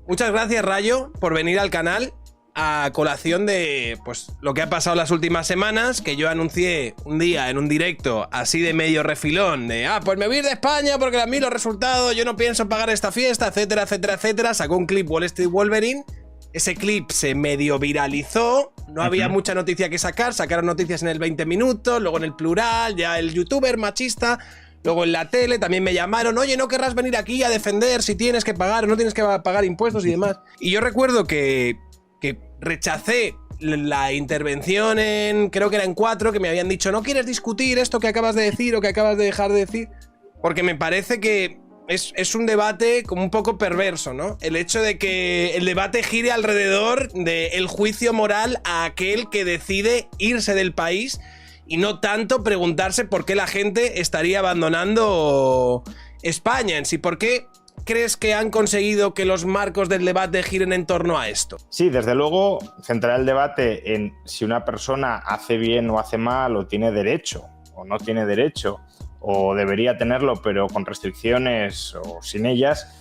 Muchas gracias, Rayo, por venir al canal a colación de pues lo que ha pasado las últimas semanas, que yo anuncié un día en un directo así de medio refilón de pues me voy a ir de España porque a mí los resultados, yo no pienso pagar esta fiesta, etcétera, etcétera, etcétera. Sacó un clip Wall Street Wolverine. Ese clip se medio viralizó, no había mucha noticia que sacar, sacaron noticias en el 20 minutos, luego en el Plural, ya el youtuber machista, luego en la tele también me llamaron, oye, ¿no querrás venir aquí a defender si tienes que pagar o no tienes que pagar impuestos y demás? Y yo recuerdo que rechacé la intervención en, creo que era en 4, que me habían dicho, no quieres discutir esto que acabas de decir o que acabas de dejar de decir, porque me parece que es un debate como un poco perverso, ¿no? El hecho de que el debate gire alrededor del juicio moral a aquel que decide irse del país y no tanto preguntarse por qué la gente estaría abandonando España en sí. ¿Por qué crees que han conseguido que los marcos del debate giren en torno a esto? Sí, desde luego, centrar el debate en si una persona hace bien o hace mal, o tiene derecho o no tiene derecho, o debería tenerlo pero con restricciones o sin ellas,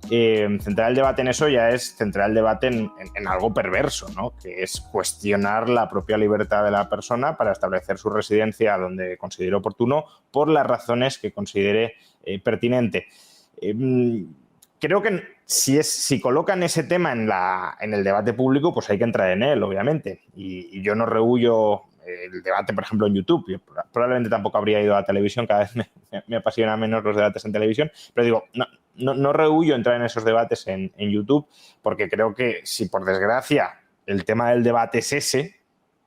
centrar el debate en eso ya es centrar el debate en algo perverso, ¿no? Que es cuestionar la propia libertad de la persona para establecer su residencia donde considere oportuno por las razones que considere pertinente. Creo que si colocan ese tema en el debate público, pues hay que entrar en él, obviamente. Y yo no rehuyo el debate, por ejemplo, en YouTube. Yo probablemente tampoco habría ido a la televisión, cada vez me apasionan menos los debates en televisión, pero digo, no rehuyo entrar en esos debates en YouTube, porque creo que si por desgracia el tema del debate es ese,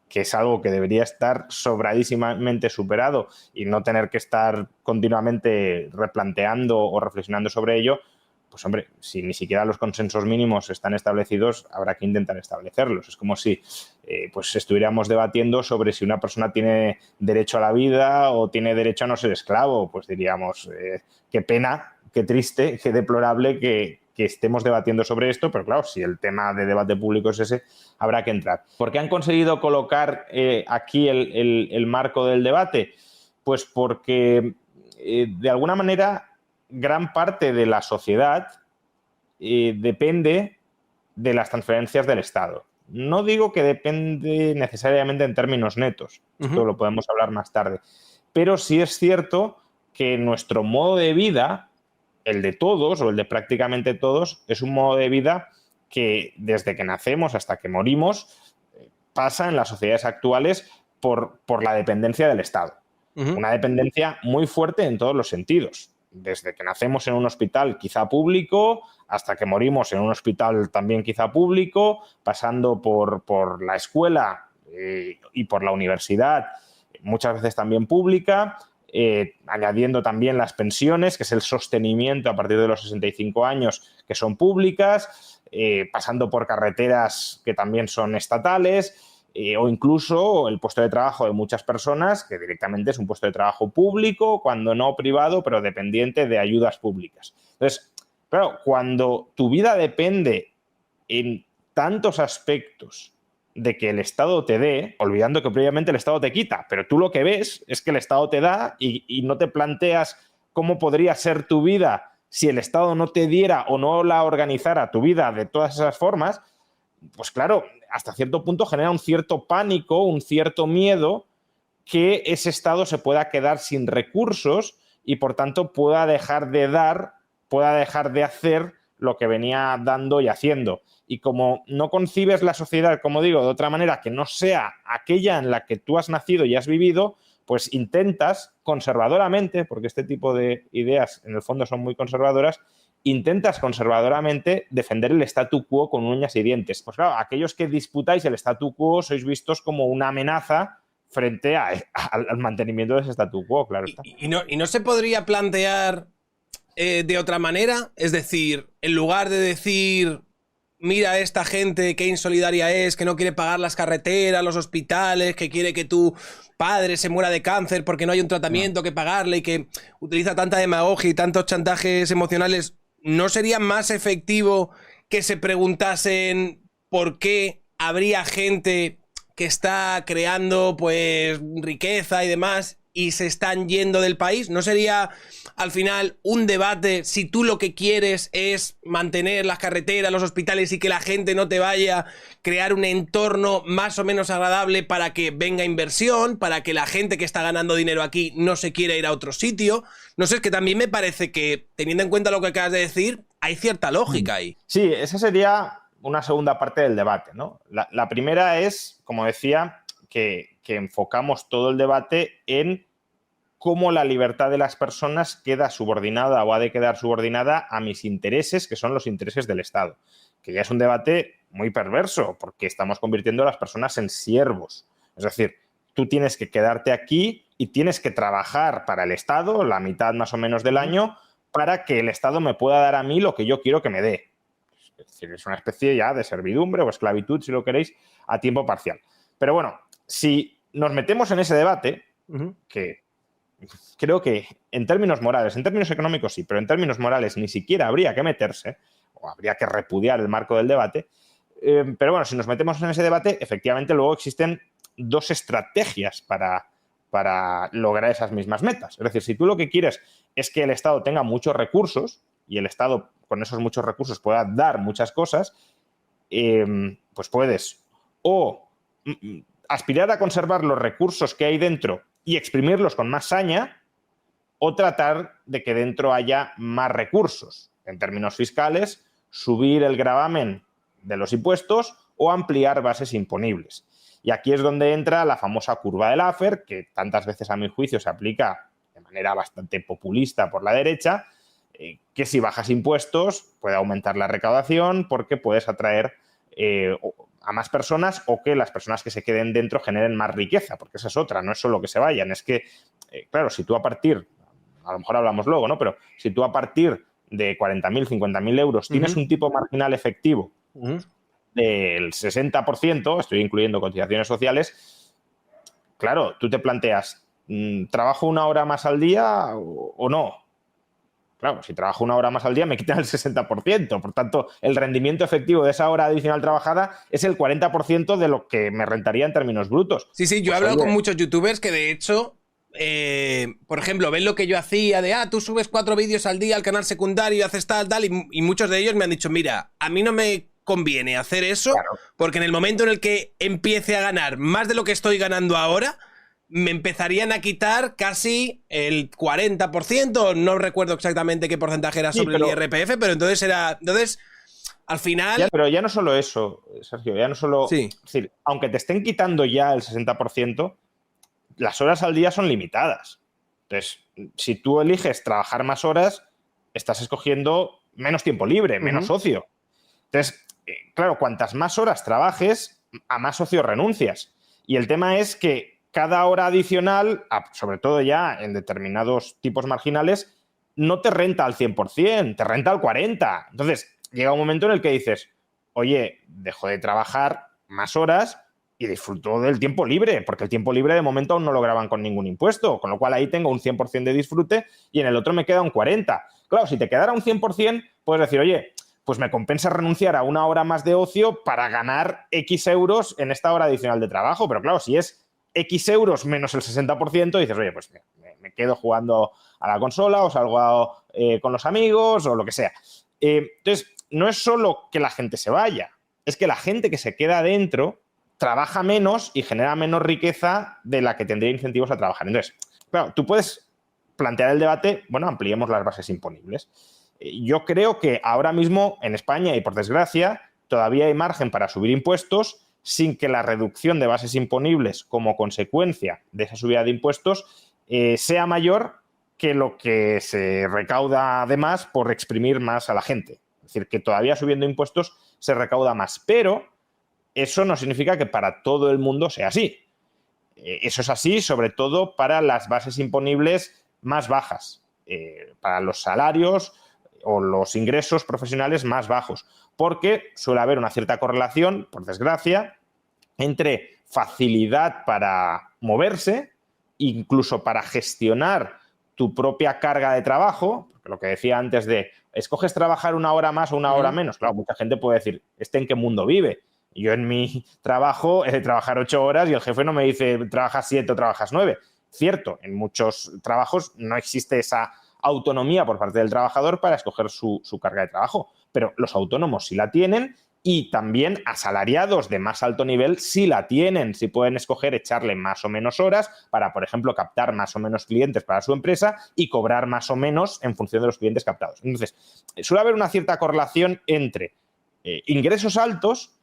que es algo que debería estar sobradísimamente superado y no tener que estar continuamente replanteando o reflexionando sobre ello, pues hombre, si ni siquiera los consensos mínimos están establecidos, habrá que intentar establecerlos. Es como si pues estuviéramos debatiendo sobre si una persona tiene derecho a la vida o tiene derecho a no ser esclavo. Pues diríamos, qué pena, qué triste, qué deplorable que estemos debatiendo sobre esto, pero claro, si el tema de debate público es ese, habrá que entrar. ¿Por qué han conseguido colocar aquí el marco del debate? Pues porque, de alguna manera, gran parte de la sociedad depende de las transferencias del Estado. No digo que depende necesariamente en términos netos, esto lo podemos hablar más tarde, pero sí es cierto que nuestro modo de vida, el de todos o el de prácticamente todos, es un modo de vida que desde que nacemos hasta que morimos pasa en las sociedades actuales por la dependencia del Estado. Una dependencia muy fuerte en todos los sentidos. Desde que nacemos en un hospital quizá público, hasta que morimos en un hospital también quizá público, pasando por la escuela y por la universidad, muchas veces también pública, añadiendo también las pensiones, que es el sostenimiento a partir de los 65 años, que son públicas, pasando por carreteras que también son estatales, o incluso el puesto de trabajo de muchas personas, que directamente es un puesto de trabajo público, cuando no privado, pero dependiente de ayudas públicas. Entonces, claro, cuando tu vida depende en tantos aspectos de que el Estado te dé, olvidando que previamente el Estado te quita, pero tú lo que ves es que el Estado te da y no te planteas cómo podría ser tu vida si el Estado no te diera o no la organizara tu vida de todas esas formas, pues claro, hasta cierto punto genera un cierto pánico, un cierto miedo que ese Estado se pueda quedar sin recursos y, por tanto, pueda dejar de dar, pueda dejar de hacer lo que venía dando y haciendo. Y como no concibes la sociedad, como digo, de otra manera que no sea aquella en la que tú has nacido y has vivido, pues intentas conservadoramente, porque este tipo de ideas en el fondo son muy conservadoras, intentas conservadoramente defender el statu quo con uñas y dientes. Pues claro, aquellos que disputáis el statu quo sois vistos como una amenaza frente al mantenimiento de ese statu quo, claro está. ¿Y no se podría plantear de otra manera? Es decir, en lugar de decir, mira a esta gente qué insolidaria es, que no quiere pagar las carreteras, los hospitales, que quiere que tu padre se muera de cáncer porque no hay un tratamiento que pagarle y que utiliza tanta demagogia y tantos chantajes emocionales, ¿no sería más efectivo que se preguntasen por qué habría gente que está creando pues riqueza y demás y se están yendo del país? ¿No sería al final un debate si tú lo que quieres es mantener las carreteras, los hospitales y que la gente no te vaya, crear un entorno más o menos agradable para que venga inversión, para que la gente que está ganando dinero aquí no se quiera ir a otro sitio? No sé, es que también me parece que, teniendo en cuenta lo que acabas de decir, hay cierta lógica ahí. Sí, esa sería una segunda parte del debate, ¿no? La primera es, como decía, que enfocamos todo el debate en cómo la libertad de las personas queda subordinada o ha de quedar subordinada a mis intereses, que son los intereses del Estado. Que ya es un debate muy perverso, porque estamos convirtiendo a las personas en siervos. Es decir, tú tienes que quedarte aquí y tienes que trabajar para el Estado, la mitad más o menos del año, para que el Estado me pueda dar a mí lo que yo quiero que me dé. Es decir, es una especie ya de servidumbre o esclavitud, si lo queréis, a tiempo parcial. Pero bueno, si nos metemos en ese debate, que creo que en términos morales, en términos económicos sí, pero en términos morales ni siquiera habría que meterse, o habría que repudiar el marco del debate, pero bueno, si nos metemos en ese debate, efectivamente luego existen dos estrategias para lograr esas mismas metas. Es decir, si tú lo que quieres es que el Estado tenga muchos recursos y el Estado con esos muchos recursos pueda dar muchas cosas, pues puedes o aspirar a conservar los recursos que hay dentro y exprimirlos con más saña, o tratar de que dentro haya más recursos. En términos fiscales, subir el gravamen de los impuestos o ampliar bases imponibles. Y aquí es donde entra la famosa curva de Laffer, que tantas veces a mi juicio se aplica de manera bastante populista por la derecha, que si bajas impuestos puede aumentar la recaudación porque puedes atraer a más personas, o que las personas que se queden dentro generen más riqueza, porque esa es otra, no es solo que se vayan, es que, claro, si tú a lo mejor hablamos luego, ¿no? Pero si tú a partir de 40.000, 50.000 euros tienes un tipo marginal efectivo del 60%, estoy incluyendo cotizaciones sociales, claro, tú te planteas, ¿trabajo una hora más al día o no? Claro, si trabajo una hora más al día me quitan el 60%. Por tanto, el rendimiento efectivo de esa hora adicional trabajada es el 40% de lo que me rentaría en términos brutos. Sí, yo he hablado con muchos youtubers que de hecho, por ejemplo, ven lo que yo hacía de, tú subes 4 vídeos al día al canal secundario, haces tal, y muchos de ellos me han dicho, mira, a mí no me conviene hacer eso, claro, porque en el momento en el que empiece a ganar más de lo que estoy ganando ahora, me empezarían a quitar casi el 40%, no recuerdo exactamente qué porcentaje era sobre el IRPF, pero entonces al final... Pero ya no solo eso, Sergio, ya no solo... Sí. Es decir, aunque te estén quitando ya el 60%, las horas al día son limitadas. Entonces, si tú eliges trabajar más horas, estás escogiendo menos tiempo libre, menos ocio. Entonces, claro, cuantas más horas trabajes, a más ocio renuncias. Y el tema es que cada hora adicional, sobre todo ya en determinados tipos marginales, no te renta al 100%, te renta al 40%. Entonces, llega un momento en el que dices, oye, dejo de trabajar más horas y disfruto del tiempo libre, porque el tiempo libre de momento aún no lo graban con ningún impuesto, con lo cual ahí tengo un 100% de disfrute y en el otro me queda un 40%. Claro, si te quedara un 100%, puedes decir, oye, pues me compensa renunciar a una hora más de ocio para ganar X euros en esta hora adicional de trabajo. Pero claro, si es X euros menos el 60%, dices, oye, pues me quedo jugando a la consola o salgo con los amigos o lo que sea. Entonces, no es solo que la gente se vaya, es que la gente que se queda dentro trabaja menos y genera menos riqueza de la que tendría incentivos a trabajar. Entonces, claro, tú puedes plantear el debate, bueno, ampliemos las bases imponibles. Yo creo que ahora mismo en España, y por desgracia, todavía hay margen para subir impuestos sin que la reducción de bases imponibles como consecuencia de esa subida de impuestos sea mayor que lo que se recauda además por exprimir más a la gente. Es decir, que todavía subiendo impuestos se recauda más, pero eso no significa que para todo el mundo sea así. Eso es así sobre todo para las bases imponibles más bajas, para los salarios o los ingresos profesionales más bajos, porque suele haber una cierta correlación, por desgracia, entre facilidad para moverse, incluso para gestionar tu propia carga de trabajo, porque lo que decía antes de, ¿escoges trabajar una hora más o una hora menos? Claro, mucha gente puede decir, ¿en qué mundo vive? Yo en mi trabajo he de trabajar 8 horas y el jefe no me dice, trabajas 7 o trabajas 9. Cierto, en muchos trabajos no existe esa autonomía por parte del trabajador para escoger su carga de trabajo, pero los autónomos sí la tienen y también asalariados de más alto nivel sí la tienen, sí pueden escoger echarle más o menos horas para, por ejemplo, captar más o menos clientes para su empresa y cobrar más o menos en función de los clientes captados. Entonces, suele haber una cierta correlación entre ingresos altos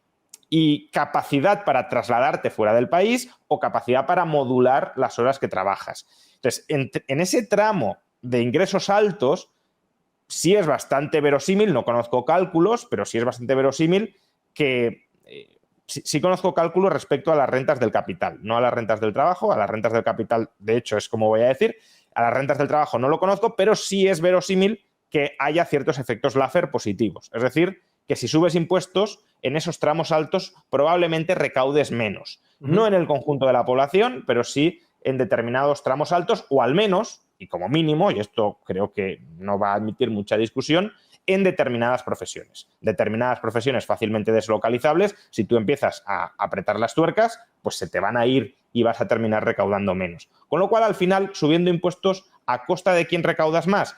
y capacidad para trasladarte fuera del país o capacidad para modular las horas que trabajas. Entonces, en ese tramo de ingresos altos, sí es bastante verosímil, no conozco cálculos, pero sí es bastante verosímil que sí conozco cálculos respecto a las rentas del capital, no a las rentas del trabajo. A las rentas del capital, de hecho, es como voy a decir. A las rentas del trabajo no lo conozco, pero sí es verosímil que haya ciertos efectos Laffer positivos. Es decir, que si subes impuestos, en esos tramos altos probablemente recaudes menos. No en el conjunto de la población, pero sí en determinados tramos altos, o al menos, y como mínimo, y esto creo que no va a admitir mucha discusión, en determinadas profesiones. Determinadas profesiones fácilmente deslocalizables, si tú empiezas a apretar las tuercas, pues se te van a ir y vas a terminar recaudando menos. Con lo cual, al final, subiendo impuestos, ¿a costa de quién recaudas más?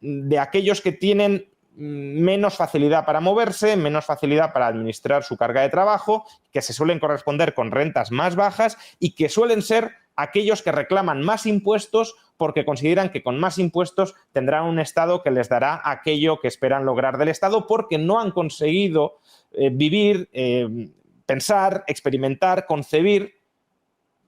De aquellos que tienen menos facilidad para moverse, menos facilidad para administrar su carga de trabajo, que se suelen corresponder con rentas más bajas y que suelen ser aquellos que reclaman más impuestos porque consideran que con más impuestos tendrán un Estado que les dará aquello que esperan lograr del Estado porque no han conseguido vivir, pensar, experimentar, concebir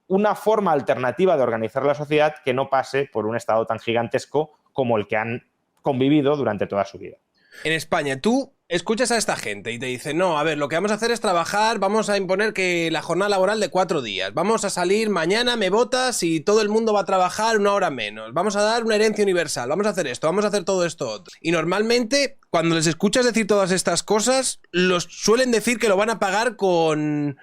una forma alternativa de organizar la sociedad que no pase por un Estado tan gigantesco como el que han convivido durante toda su vida. En España, tú escuchas a esta gente y te dicen, no, a ver, lo que vamos a hacer es trabajar, vamos a imponer que la jornada laboral de 4 días, vamos a salir mañana, me votas y todo el mundo va a trabajar 1 hora menos, vamos a dar una herencia universal, vamos a hacer esto, vamos a hacer todo esto otro. Y normalmente, cuando les escuchas decir todas estas cosas, los suelen decir que lo van a pagar con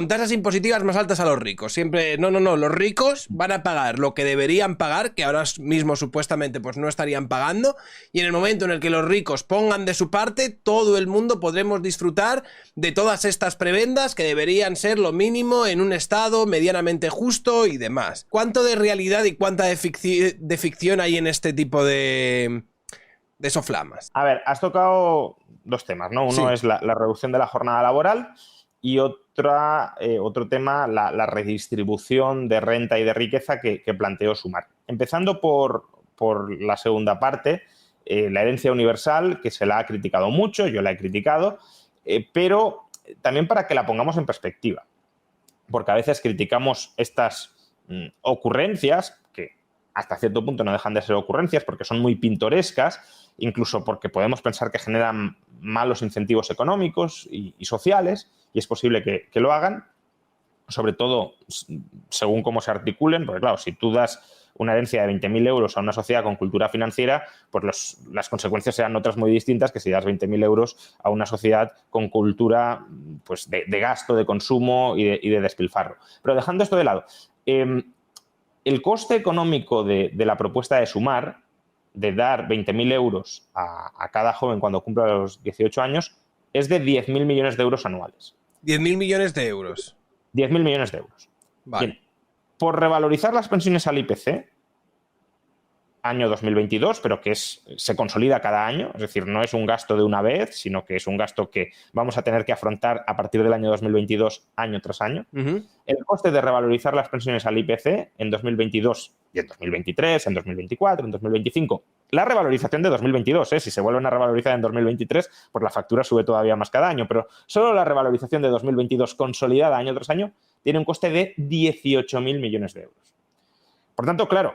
tasas impositivas más altas a los ricos. Siempre, no, los ricos van a pagar lo que deberían pagar, que ahora mismo supuestamente pues no estarían pagando, y en el momento en el que los ricos pongan de su parte, todo el mundo podremos disfrutar de todas estas prebendas que deberían ser lo mínimo en un Estado medianamente justo y demás. ¿Cuánto de realidad y cuánta de ficción hay en este tipo de soflamas? A ver, has tocado 2 temas, ¿no? Uno es la reducción de la jornada laboral y otro tema, la redistribución de renta y de riqueza que planteó Sumar. Empezando por la segunda parte, la herencia universal, que se la ha criticado mucho, yo la he criticado, pero también para que la pongamos en perspectiva, porque a veces criticamos estas ocurrencias, que hasta cierto punto no dejan de ser ocurrencias porque son muy pintorescas, incluso porque podemos pensar que generan malos incentivos económicos y sociales, y es posible que lo hagan, sobre todo según cómo se articulen, porque claro, si tú das una herencia de 20.000 euros a una sociedad con cultura financiera, pues las consecuencias serán otras muy distintas que si das 20.000 euros a una sociedad con cultura pues, de gasto, de consumo y de despilfarro. Pero dejando esto de lado, el coste económico de la propuesta de Sumar, de dar 20.000 euros a cada joven cuando cumpla los 18 años, es de 10.000 millones de euros anuales. 10.000 millones de euros. 10.000 millones de euros. Vale. Bien. Por revalorizar las pensiones al IPC, año 2022, pero que se consolida cada año, es decir, no es un gasto de una vez, sino que es un gasto que vamos a tener que afrontar a partir del año 2022, año tras año. El coste de revalorizar las pensiones al IPC en 2022 y en 2023, en 2024, en 2025, la revalorización de 2022, si se vuelven a revalorizar en 2023, pues la factura sube todavía más cada año, pero solo la revalorización de 2022 consolidada año tras año tiene un coste de 18.000 millones de euros. Por tanto, claro,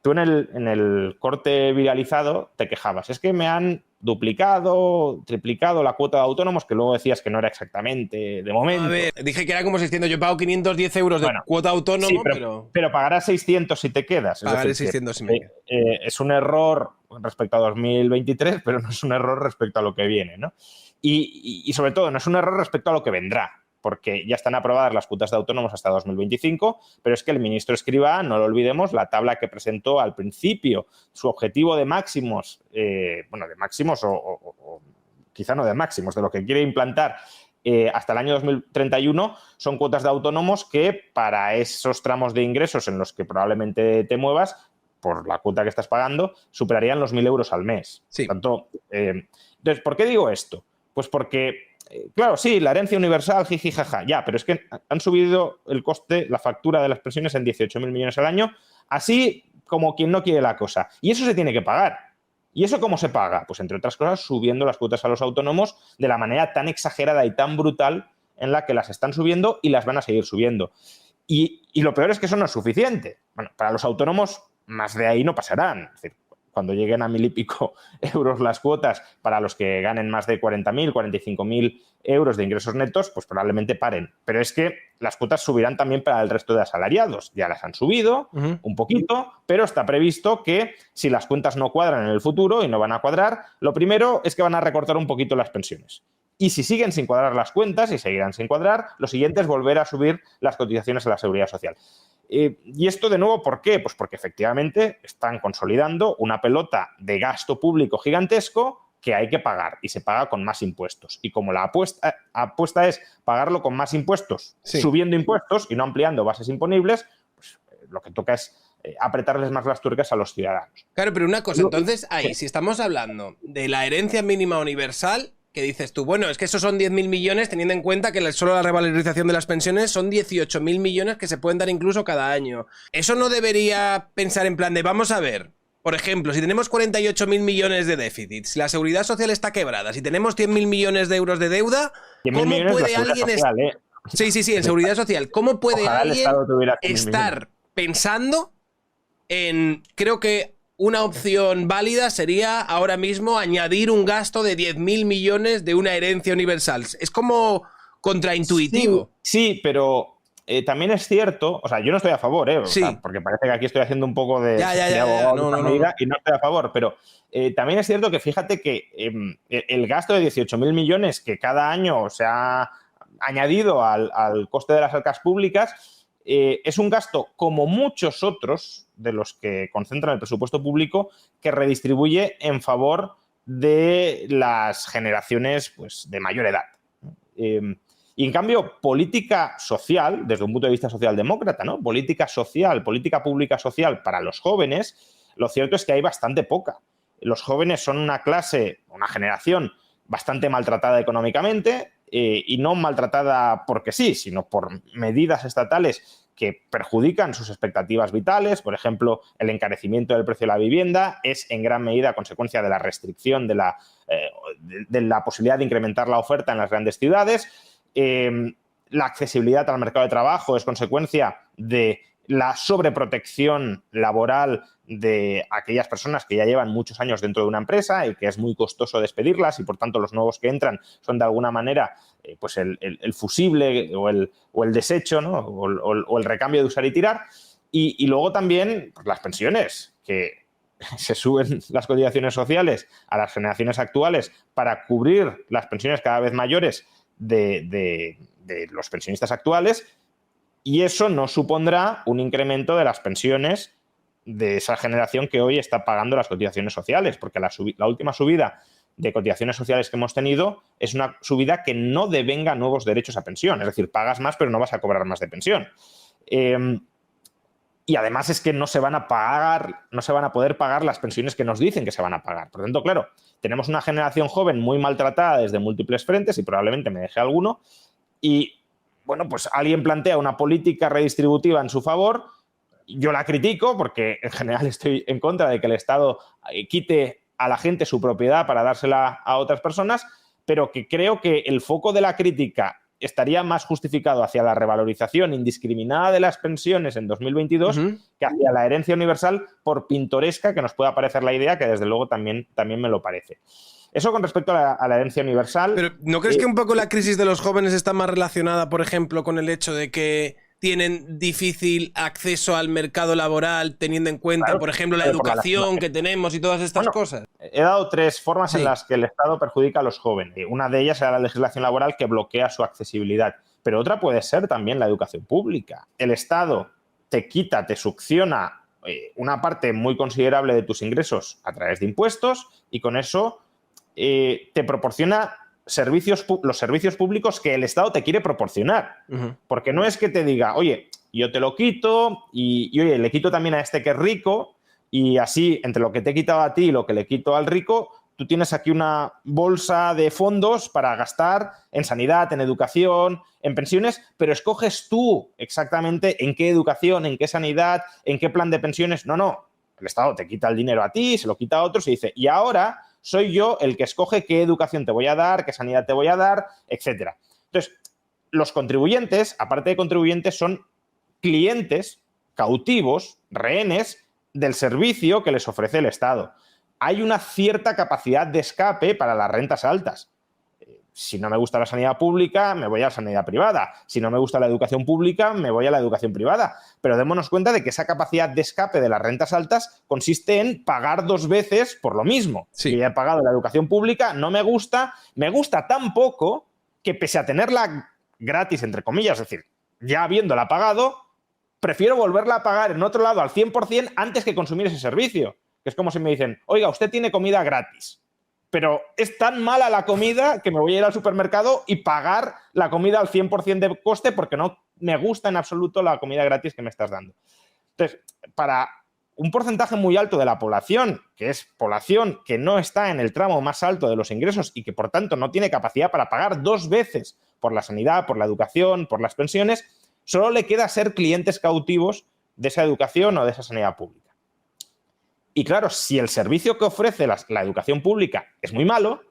tú en el corte viralizado te quejabas, es que me han duplicado, triplicado la cuota de autónomos, que luego decías que no era exactamente de momento. A ver, dije que era como 600, yo pago 510 euros de cuota autónomo, sí, pero pagarás 600 si te quedas. Pagaré 600 si me quedo. Es un error respecto a 2023, pero no es un error respecto a lo que viene, ¿no? Y sobre todo, no es un error respecto a lo que vendrá, porque ya están aprobadas las cuotas de autónomos hasta 2025, pero es que el ministro Escrivá, no lo olvidemos, la tabla que presentó al principio, su objetivo de máximos, de máximos o quizá no de máximos, de lo que quiere implantar hasta el año 2031 son cuotas de autónomos que para esos tramos de ingresos en los que probablemente te muevas, por la cuota que estás pagando, superarían los 1.000 euros al mes. Sí. Tanto, entonces, ¿por qué digo esto? Pues porque, claro, sí, la herencia universal, jiji, jaja, ya, pero es que han subido el coste, la factura de las pensiones en 18.000 millones al año, así como quien no quiere la cosa. Y eso se tiene que pagar. ¿Y eso cómo se paga? Pues, entre otras cosas, subiendo las cuotas a los autónomos de la manera tan exagerada y tan brutal en la que las están subiendo y las van a seguir subiendo. Y lo peor es que eso no es suficiente. Bueno, para los autónomos, más de ahí no pasarán. Es decir, cuando lleguen a 1.000 y pico euros las cuotas para los que ganen más de 40.000, 45.000 euros de ingresos netos, pues probablemente paren. Pero es que las cuotas subirán también para el resto de asalariados. Ya las han subido un poquito, pero está previsto que si las cuentas no cuadran en el futuro y no van a cuadrar, lo primero es que van a recortar un poquito las pensiones. Y si siguen sin cuadrar las cuentas y seguirán sin cuadrar, lo siguiente es volver a subir las cotizaciones a la Seguridad Social. Y esto, de nuevo, ¿por qué? Pues porque efectivamente están consolidando una pelota de gasto público gigantesco que hay que pagar y se paga con más impuestos. Y como la apuesta es pagarlo con más impuestos, subiendo impuestos y no ampliando bases imponibles, pues lo que toca es apretarles más las tuercas a los ciudadanos. Claro, pero una cosa, entonces ahí, si estamos hablando de la herencia mínima universal, que dices tú, bueno, es que esos son 10.000 millones, teniendo en cuenta que solo la revalorización de las pensiones son 18.000 millones que se pueden dar incluso cada año. Eso no debería pensar en plan de, vamos a ver, por ejemplo, si tenemos 48.000 millones de déficit, si la seguridad social está quebrada, si tenemos 100.000 millones de euros de deuda, ¿cómo puede alguien... Sí, en seguridad social. ¿Cómo puede alguien estar pensando en... Creo que una opción válida sería ahora mismo añadir un gasto de 10.000 millones de una herencia universal. Es como contraintuitivo. Sí, pero también es cierto, o sea, yo no estoy a favor, o sea, porque parece que aquí estoy haciendo un poco de abogado y no estoy a favor, pero también es cierto que fíjate que el gasto de 18.000 millones que cada año se ha añadido al coste de las arcas públicas es un gasto, como muchos otros de los que concentran el presupuesto público, que redistribuye en favor de las generaciones, pues, de mayor edad. Y en cambio, política social, desde un punto de vista socialdemócrata, ¿no? Política social, política pública social para los jóvenes, lo cierto es que hay bastante poca. Los jóvenes son una clase, una generación bastante maltratada económicamente, y no maltratada porque sí, sino por medidas estatales que perjudican sus expectativas vitales. Por ejemplo, el encarecimiento del precio de la vivienda es en gran medida consecuencia de la restricción de la posibilidad de incrementar la oferta en las grandes ciudades. La accesibilidad al mercado de trabajo es consecuencia de la sobreprotección laboral de aquellas personas que ya llevan muchos años dentro de una empresa y que es muy costoso despedirlas, y por tanto los nuevos que entran son de alguna manera pues el fusible o el desecho, ¿no? o el recambio de usar y tirar. Y luego también pues, las pensiones, que se suben las cotizaciones sociales a las generaciones actuales para cubrir las pensiones cada vez mayores de los pensionistas actuales, y eso no supondrá un incremento de las pensiones de esa generación que hoy está pagando las cotizaciones sociales, porque la última subida de cotizaciones sociales que hemos tenido es una subida que no devenga nuevos derechos a pensión, es decir, pagas más pero no vas a cobrar más de pensión. Y además es que no se van a poder pagar las pensiones que nos dicen que se van a pagar. Por lo tanto, claro, tenemos una generación joven muy maltratada desde múltiples frentes, y probablemente me deje alguno, y bueno, pues alguien plantea una política redistributiva en su favor. Yo la critico porque en general estoy en contra de que el Estado quite a la gente su propiedad para dársela a otras personas, pero que creo que el foco de la crítica estaría más justificado hacia la revalorización indiscriminada de las pensiones en 2022 que hacia la herencia universal, por pintoresca que nos pueda parecer la idea, que desde luego también me lo parece. Eso con respecto a la herencia universal. Pero ¿no crees que un poco la crisis de los jóvenes está más relacionada, por ejemplo, con el hecho de que tienen difícil acceso al mercado laboral, teniendo en cuenta, claro, por ejemplo, la educación que tenemos y todas estas cosas? He dado tres formas en las que el Estado perjudica a los jóvenes. Una de ellas era la legislación laboral, que bloquea su accesibilidad. Pero otra puede ser también la educación pública. El Estado te succiona una parte muy considerable de tus ingresos a través de impuestos, y con eso te proporciona los servicios públicos que el Estado te quiere proporcionar. Porque no es que te diga, oye, yo te lo quito y oye, le quito también a este que es rico y así, entre lo que te he quitado a ti y lo que le quito al rico, tú tienes aquí una bolsa de fondos para gastar en sanidad, en educación, en pensiones, pero escoges tú exactamente en qué educación, en qué sanidad, en qué plan de pensiones. No. El Estado te quita el dinero a ti, se lo quita a otros y dice, y ahora soy yo el que escoge qué educación te voy a dar, qué sanidad te voy a dar, etcétera. Entonces, los contribuyentes, aparte de contribuyentes, son clientes cautivos, rehenes del servicio que les ofrece el Estado. Hay una cierta capacidad de escape para las rentas altas. Si no me gusta la sanidad pública, me voy a la sanidad privada. Si no me gusta la educación pública, me voy a la educación privada. Pero démonos cuenta de que esa capacidad de escape de las rentas altas consiste en pagar 2 veces por lo mismo. Sí. Yo ya he pagado la educación pública, no me gusta tan poco que pese a tenerla gratis, entre comillas, es decir, ya habiéndola pagado, prefiero volverla a pagar en otro lado al 100% antes que consumir ese servicio. Que es como si me dicen, oiga, usted tiene comida gratis, pero es tan mala la comida que me voy a ir al supermercado y pagar la comida al 100% de coste porque no me gusta en absoluto la comida gratis que me estás dando. Entonces, para un porcentaje muy alto de la población, que es población que no está en el tramo más alto de los ingresos y que por tanto no tiene capacidad para pagar 2 veces por la sanidad, por la educación, por las pensiones, solo le queda ser clientes cautivos de esa educación o de esa sanidad pública. Y claro, si el servicio que ofrece la educación pública es muy malo,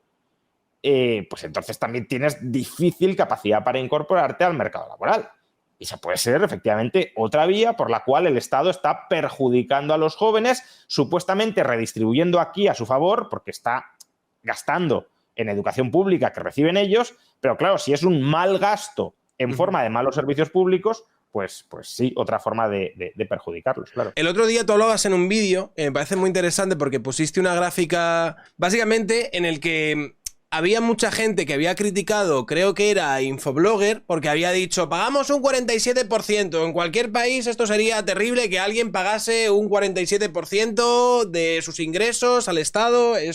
pues entonces también tienes difícil capacidad para incorporarte al mercado laboral. Y esa puede ser efectivamente otra vía por la cual el Estado está perjudicando a los jóvenes, supuestamente redistribuyendo aquí a su favor, porque está gastando en educación pública que reciben ellos, pero claro, si es un mal gasto en forma de malos servicios públicos, pues sí, otra forma de perjudicarlos, claro. El otro día tú hablabas en un vídeo, me parece muy interesante porque pusiste una gráfica, básicamente, en el que había mucha gente que había criticado, creo que era Infoblogger, porque había dicho, pagamos un 47%, en cualquier país esto sería terrible que alguien pagase un 47% de sus ingresos al Estado, Y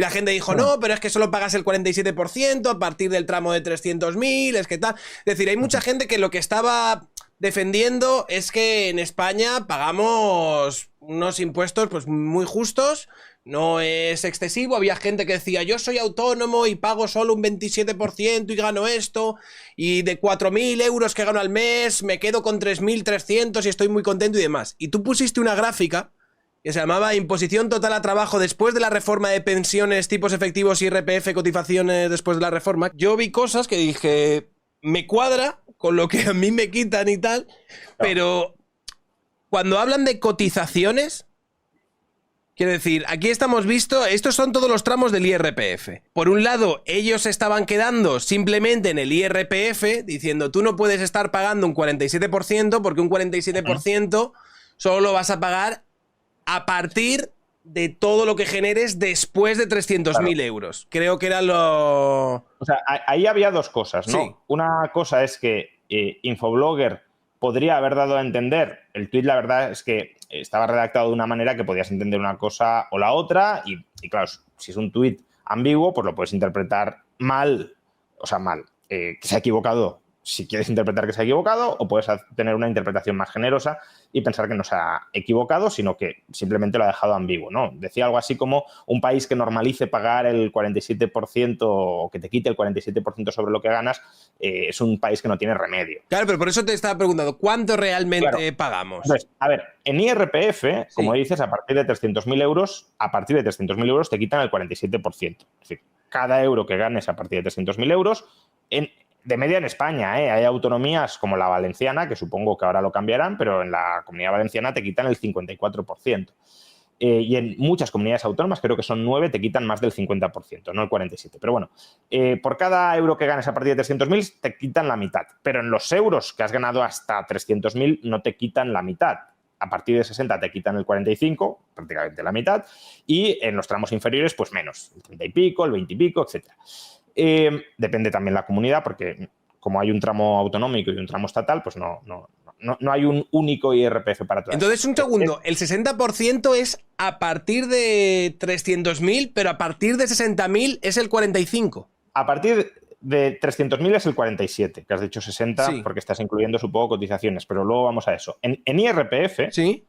la gente dijo, no, pero es que solo pagas el 47% a partir del tramo de 300.000, es que tal. Es decir, hay mucha gente que lo que estaba defendiendo es que en España pagamos unos impuestos pues muy justos, no es excesivo. Había gente que decía, yo soy autónomo y pago solo un 27% y gano esto, y de 4.000 euros que gano al mes me quedo con 3.300 y estoy muy contento y demás. Y tú pusiste una gráfica que se llamaba Imposición total a trabajo después de la reforma de pensiones, tipos efectivos y IRPF, cotizaciones después de la reforma. Yo vi cosas que dije, me cuadra con lo que a mí me quitan y tal, pero cuando hablan de cotizaciones, quiero decir, aquí estamos visto, estos son todos los tramos del IRPF. Por un lado, ellos estaban quedando simplemente en el IRPF, diciendo, tú no puedes estar pagando un 47% porque un 47% solo lo vas a pagar a partir de todo lo que generes después de 300.000 euros. Creo que era lo... O sea, ahí había 2 cosas, ¿no? Sí. Una cosa es que Infoblogger podría haber dado a entender, el tuit la verdad es que estaba redactado de una manera que podías entender una cosa o la otra y claro, si es un tuit ambiguo, pues lo puedes interpretar mal, o sea, mal, que se ha equivocado si quieres interpretar que se ha equivocado, o puedes tener una interpretación más generosa y pensar que no se ha equivocado, sino que simplemente lo ha dejado ambiguo, ¿no? Decía algo así como un país que normalice pagar el 47% o que te quite el 47% sobre lo que ganas, es un país que no tiene remedio. Claro, pero por eso te estaba preguntando, ¿cuánto realmente pagamos? Entonces, a ver, en IRPF, como dices, a partir de 300.000 euros te quitan el 47%. Es decir, cada euro que ganes a partir de 300.000 euros, de media en España, hay autonomías como la valenciana, que supongo que ahora lo cambiarán, pero en la Comunidad Valenciana te quitan el 54%. Y en muchas comunidades autónomas, creo que son 9, te quitan más del 50%, no el 47%. Pero bueno, por cada euro que ganes a partir de 300.000 te quitan la mitad. Pero en los euros que has ganado hasta 300.000 no te quitan la mitad. A partir de 60 te quitan el 45, prácticamente la mitad. Y en los tramos inferiores, pues menos, el 30 y pico, el 20 y pico, etcétera. Depende también la comunidad, porque como hay un tramo autonómico y un tramo estatal, pues no hay un único IRPF para todas. Entonces, un segundo, el 60% es a partir de 300.000, pero a partir de 60.000 es el 45%. A partir de 300.000 es el 47, que has dicho 60 Sí. porque estás incluyendo, supongo, cotizaciones, pero luego vamos a eso. En IRPF, Sí.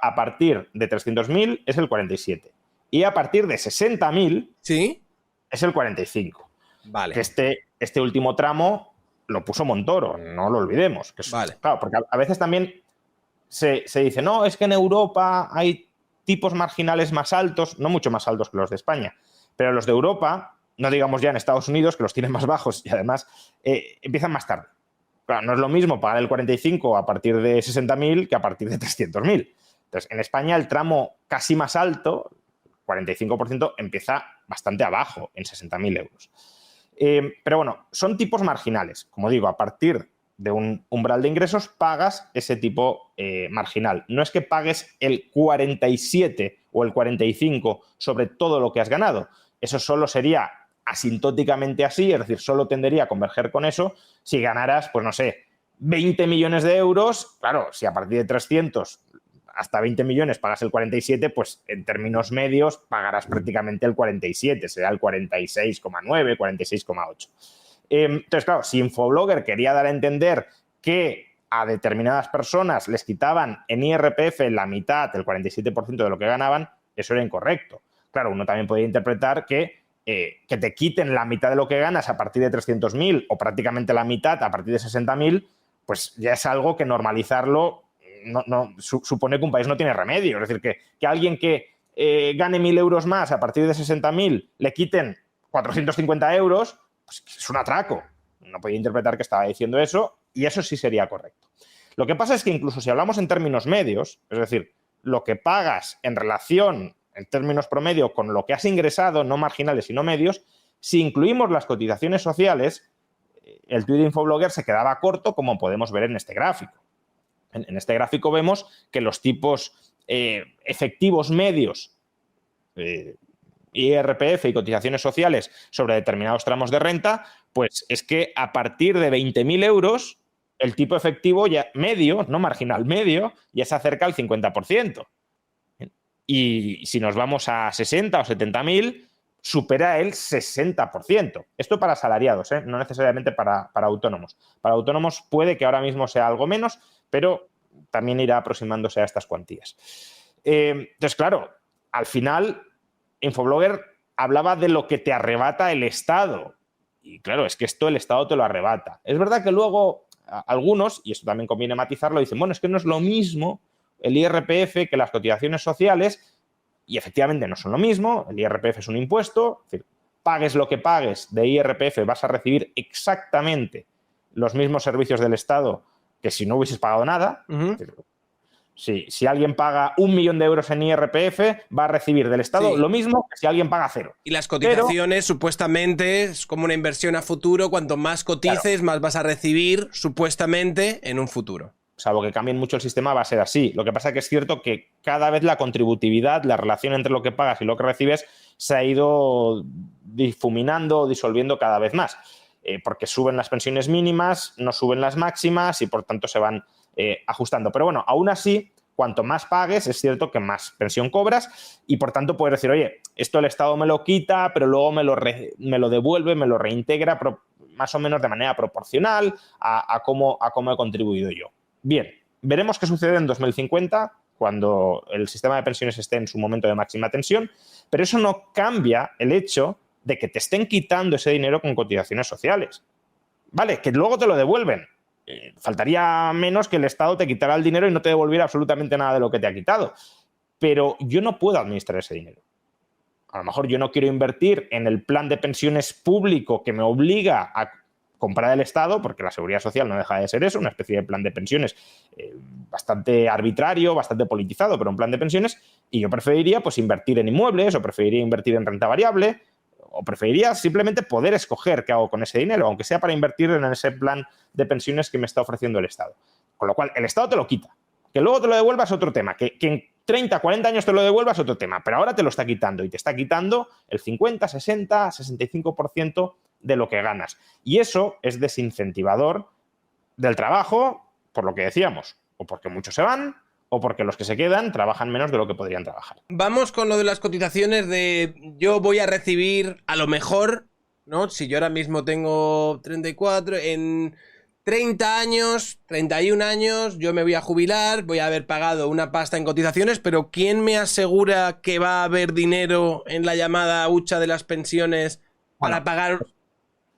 a partir de 300.000 es el 47. Y a partir de 60.000 Sí. es el 45. Vale. Que este último tramo lo puso Montoro, no lo olvidemos. Que Vale. Claro, porque a veces también se dice, no, es que en Europa hay tipos marginales más altos, no mucho más altos que los de España, pero los de Europa, no digamos ya en Estados Unidos, que los tienen más bajos y además empiezan más tarde. Claro, no es lo mismo pagar el 45 a partir de 60.000 que a partir de 300.000. Entonces, en España el tramo casi más alto, 45%, empieza bastante abajo, en 60.000 euros. Pero bueno, son tipos marginales. Como digo, a partir de un umbral de ingresos pagas ese tipo marginal. No es que pagues el 47 o el 45 sobre todo lo que has ganado. Eso solo sería asintóticamente así, es decir, solo tendería a converger con eso si ganaras, pues no sé, 20 millones de euros. Claro, si a partir de 300 hasta 20 millones pagas el 47, pues en términos medios pagarás prácticamente el 47, será el 46,9, 46,8. Entonces, claro, si Infoblogger quería dar a entender que a determinadas personas les quitaban en IRPF la mitad, el 47% de lo que ganaban, eso era incorrecto. Claro, uno también podía interpretar que te quiten la mitad de lo que ganas a partir de 300.000 o prácticamente la mitad a partir de 60.000, pues ya es algo que normalizarlo supone que un país no tiene remedio. Es decir, que alguien que gane 1.000 euros más a partir de 60.000 le quiten 450 euros, pues es un atraco. No podía interpretar que estaba diciendo eso y eso sí sería correcto. Lo que pasa es que incluso si hablamos en términos medios, es decir, lo que pagas en relación, en términos promedio, con lo que has ingresado, no marginales sino medios, si incluimos las cotizaciones sociales, el tuit de Infoblogger se quedaba corto, como podemos ver en este gráfico. En este gráfico vemos que los tipos efectivos medios, IRPF y cotizaciones sociales sobre determinados tramos de renta, pues es que a partir de 20.000 euros el tipo efectivo ya medio, no marginal, medio, ya se acerca al 50%. Y si nos vamos a 60 o 70.000, supera el 60%. Esto para asalariados, no necesariamente para autónomos. Para autónomos puede que ahora mismo sea algo menos, pero también irá aproximándose a estas cuantías. Entonces, claro, al final, Infoblogger hablaba de lo que te arrebata el Estado. Y claro, es que esto el Estado te lo arrebata. Es verdad que luego algunos, y esto también conviene matizarlo, dicen, bueno, es que no es lo mismo el IRPF que las cotizaciones sociales, y efectivamente no son lo mismo. El IRPF es un impuesto, es decir, pagues lo que pagues de IRPF, vas a recibir exactamente los mismos servicios del Estado que si no hubieses pagado nada. Uh-huh. Si alguien paga 1 millón de euros en IRPF, va a recibir del Estado lo mismo que si alguien paga 0. Y las cotizaciones, supuestamente, es como una inversión a futuro. Cuanto más cotices, más vas a recibir, supuestamente, en un futuro. Salvo que cambien mucho el sistema, va a ser así. Lo que pasa es que es cierto que cada vez la contributividad, la relación entre lo que pagas y lo que recibes, se ha ido difuminando, disolviendo cada vez más. Porque suben las pensiones mínimas, no suben las máximas y, por tanto, se van ajustando. Pero bueno, aún así, cuanto más pagues, es cierto que más pensión cobras y, por tanto, puedes decir, oye, esto el Estado me lo quita, pero luego me lo devuelve, me lo reintegra más o menos de manera proporcional a cómo he contribuido yo. Bien, veremos qué sucede en 2050, cuando el sistema de pensiones esté en su momento de máxima tensión, pero eso no cambia el hecho de que te estén quitando ese dinero con cotizaciones sociales. Vale, que luego te lo devuelven. Faltaría menos que el Estado te quitara el dinero y no te devolviera absolutamente nada de lo que te ha quitado. Pero yo no puedo administrar ese dinero. A lo mejor yo no quiero invertir en el plan de pensiones público que me obliga a comprar el Estado, porque la Seguridad Social no deja de ser eso, una especie de plan de pensiones bastante arbitrario, bastante politizado, pero un plan de pensiones, y yo preferiría pues invertir en inmuebles, o preferiría invertir en renta variable, o preferiría simplemente poder escoger qué hago con ese dinero, aunque sea para invertir en ese plan de pensiones que me está ofreciendo el Estado. Con lo cual, el Estado te lo quita. Que luego te lo devuelvas es otro tema, que en 30, 40 años te lo devuelvas es otro tema, pero ahora te lo está quitando, y te está quitando el 50, 60, 65% de lo que ganas. Y eso es desincentivador del trabajo, por lo que decíamos, o porque muchos se van, o porque los que se quedan trabajan menos de lo que podrían trabajar. Vamos con lo de las cotizaciones de yo voy a recibir a lo mejor ¿no? Si yo ahora mismo tengo 34, en 30 años, 31 años, yo me voy a jubilar, voy a haber pagado una pasta en cotizaciones, pero ¿quién me asegura que va a haber dinero en la llamada hucha de las pensiones para Bueno, pagar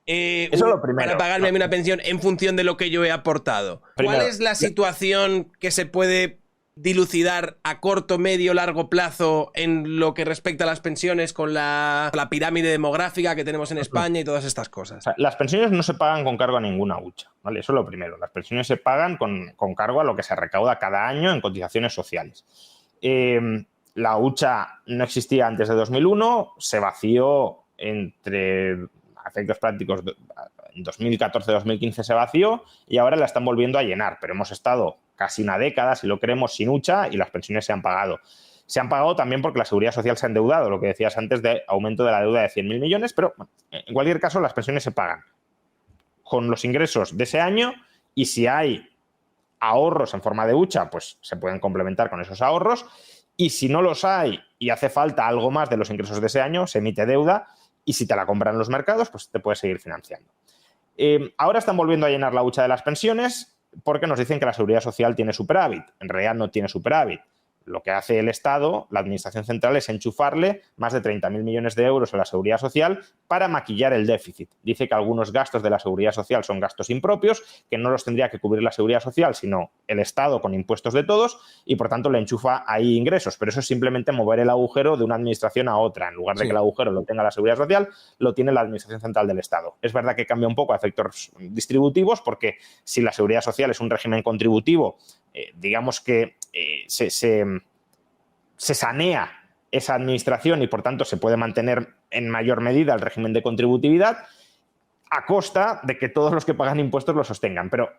eso es lo primero. para pagarme una pensión en función de lo que yo he aportado? ¿Cuál Primero, es la situación que se puede dilucidar a corto, medio, largo plazo en lo que respecta a las pensiones con la pirámide demográfica que tenemos en España y todas estas o cosas? sea, las pensiones no se pagan con cargo a ninguna hucha, ¿vale? Eso es lo primero. Las pensiones se pagan con cargo a lo que se recauda cada año en cotizaciones sociales. La hucha no existía antes de 2001, se vació entre efectos prácticos en 2014-2015 se vació y ahora la están volviendo a llenar, pero hemos estado casi una década, si lo queremos, sin hucha y las pensiones se han pagado. Se han pagado también porque la Seguridad Social se ha endeudado, lo que decías antes de aumento de la deuda de 100.000 millones, pero bueno, en cualquier caso las pensiones se pagan con los ingresos de ese año y si hay ahorros en forma de hucha, pues se pueden complementar con esos ahorros y si no los hay y hace falta algo más de los ingresos de ese año, se emite deuda y si te la compran en los mercados, pues te puedes seguir financiando. Ahora están volviendo a llenar la hucha de las pensiones porque nos dicen que la Seguridad Social tiene superávit. En realidad no tiene superávit. Lo que hace el Estado, la Administración Central, es enchufarle más de 30.000 millones de euros a la Seguridad Social para maquillar el déficit. Dice que algunos gastos de la Seguridad Social son gastos impropios, que no los tendría que cubrir la Seguridad Social, sino el Estado con impuestos de todos, y por tanto le enchufa ahí ingresos. Pero eso es simplemente mover el agujero de una administración a otra. En lugar de que el agujero lo tenga la Seguridad Social, lo tiene la Administración Central del Estado. Es verdad que cambia un poco a efectos distributivos, porque si la Seguridad Social es un régimen contributivo, digamos que se sanea esa administración y por tanto se puede mantener en mayor medida el régimen de contributividad a costa de que todos los que pagan impuestos lo sostengan. Pero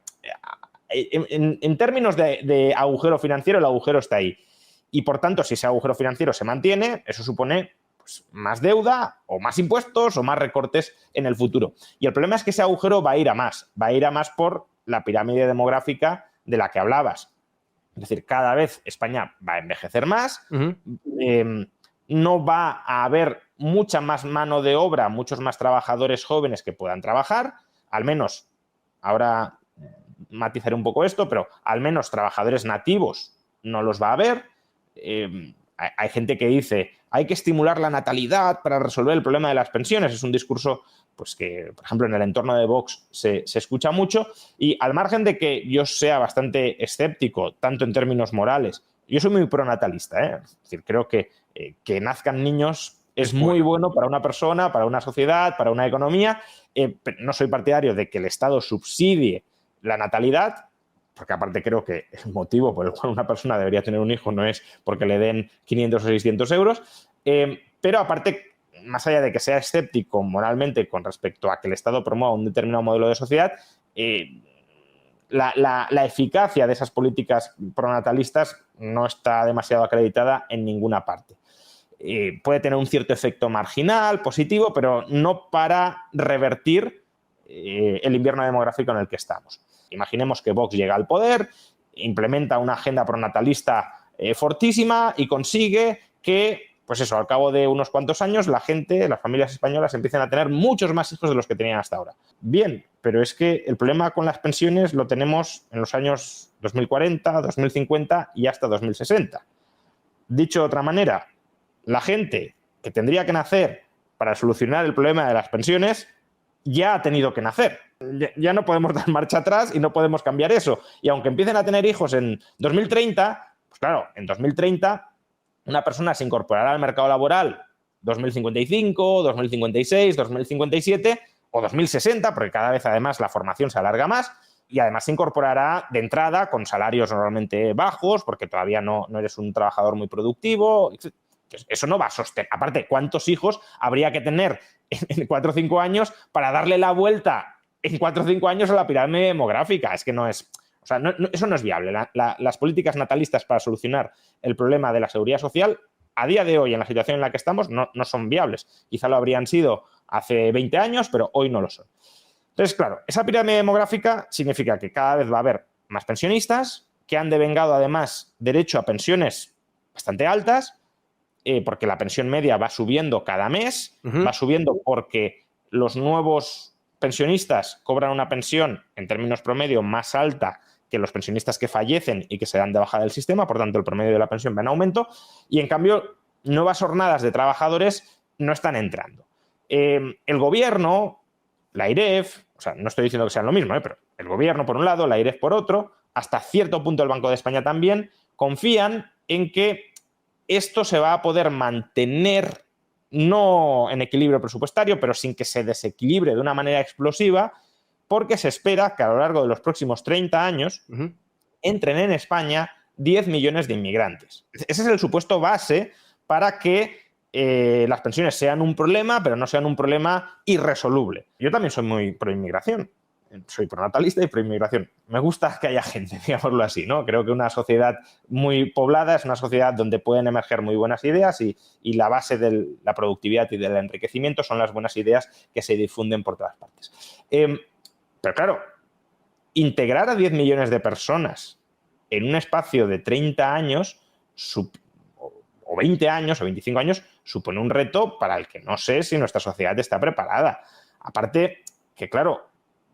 en términos de agujero financiero, el agujero está ahí. Y por tanto, si ese agujero financiero se mantiene, eso supone pues, más deuda o más impuestos o más recortes en el futuro. Y el problema es que ese agujero va a ir a más. Va a ir a más por la pirámide demográfica de la que hablabas. Es decir, cada vez España va a envejecer más, no va a haber mucha más mano de obra, muchos más trabajadores jóvenes que puedan trabajar, al menos, ahora matizaré un poco esto, pero al menos trabajadores nativos no los va a haber. Hay gente que dice, hay que estimular la natalidad para resolver el problema de las pensiones. Es un discurso pues que, por ejemplo, en el entorno de Vox se escucha mucho y al margen de que yo sea bastante escéptico, tanto en términos morales, yo soy muy pronatalista, ¿eh? Es decir, creo que nazcan niños es muy bueno para una persona, para una sociedad, para una economía. No soy partidario de que el Estado subsidie la natalidad, porque aparte creo que el motivo por el cual una persona debería tener un hijo no es porque le den 500 o 600 euros, pero aparte, más allá de que sea escéptico moralmente con respecto a que el Estado promueva un determinado modelo de sociedad, la eficacia de esas políticas pronatalistas no está demasiado acreditada en ninguna parte. Puede tener un cierto efecto marginal, positivo, pero no para revertir el invierno demográfico en el que estamos. Imaginemos que Vox llega al poder, implementa una agenda pronatalista fortísima y consigue que, pues eso, al cabo de unos cuantos años, la gente, las familias españolas empiecen a tener muchos más hijos de los que tenían hasta ahora. Bien, pero es que el problema con las pensiones lo tenemos en los años 2040, 2050 y hasta 2060. Dicho de otra manera, la gente que tendría que nacer para solucionar el problema de las pensiones ya ha tenido que nacer. Ya no podemos dar marcha atrás y no podemos cambiar eso. Y aunque empiecen a tener hijos en 2030, pues claro, en 2030 una persona se incorporará al mercado laboral 2055, 2056, 2057 o 2060, porque cada vez además la formación se alarga más y además se incorporará de entrada con salarios normalmente bajos porque todavía no eres un trabajador muy productivo. Eso no va a sostener. Aparte, ¿cuántos hijos habría que tener en 4 o 5 años para darle la vuelta en 4 o 5 años a la pirámide demográfica? Es que no es... O sea, eso no es viable. Las políticas natalistas para solucionar el problema de la seguridad social, a día de hoy, en la situación en la que estamos, no son viables. Quizá lo habrían sido hace 20 años, pero hoy no lo son. Entonces, claro, esa pirámide demográfica significa que cada vez va a haber más pensionistas, que han devengado además derecho a pensiones bastante altas, porque la pensión media va subiendo cada mes, va subiendo porque los nuevos pensionistas cobran una pensión en términos promedio más alta que los pensionistas que fallecen y que se dan de baja del sistema, por tanto el promedio de la pensión va en aumento, y en cambio nuevas jornadas de trabajadores no están entrando. El gobierno, la AIREF, o sea, no estoy diciendo que sean lo mismo, pero el gobierno por un lado, la AIREF por otro, hasta cierto punto el Banco de España también, confían en que esto se va a poder mantener no en equilibrio presupuestario, pero sin que se desequilibre de una manera explosiva, porque se espera que a lo largo de los próximos 30 años entren en España 10 millones de inmigrantes. Ese es el supuesto base para que las pensiones sean un problema, pero no sean un problema irresoluble. Yo también soy muy pro inmigración. Soy pronatalista y pro-inmigración. Me gusta que haya gente, digámoslo así, ¿no? Creo que una sociedad muy poblada es una sociedad donde pueden emerger muy buenas ideas y la base de la productividad y del enriquecimiento son las buenas ideas que se difunden por todas partes. Pero claro, integrar a 10 millones de personas en un espacio de 30 años o 20 años o 25 años supone un reto para el que no sé si nuestra sociedad está preparada. Aparte que, claro,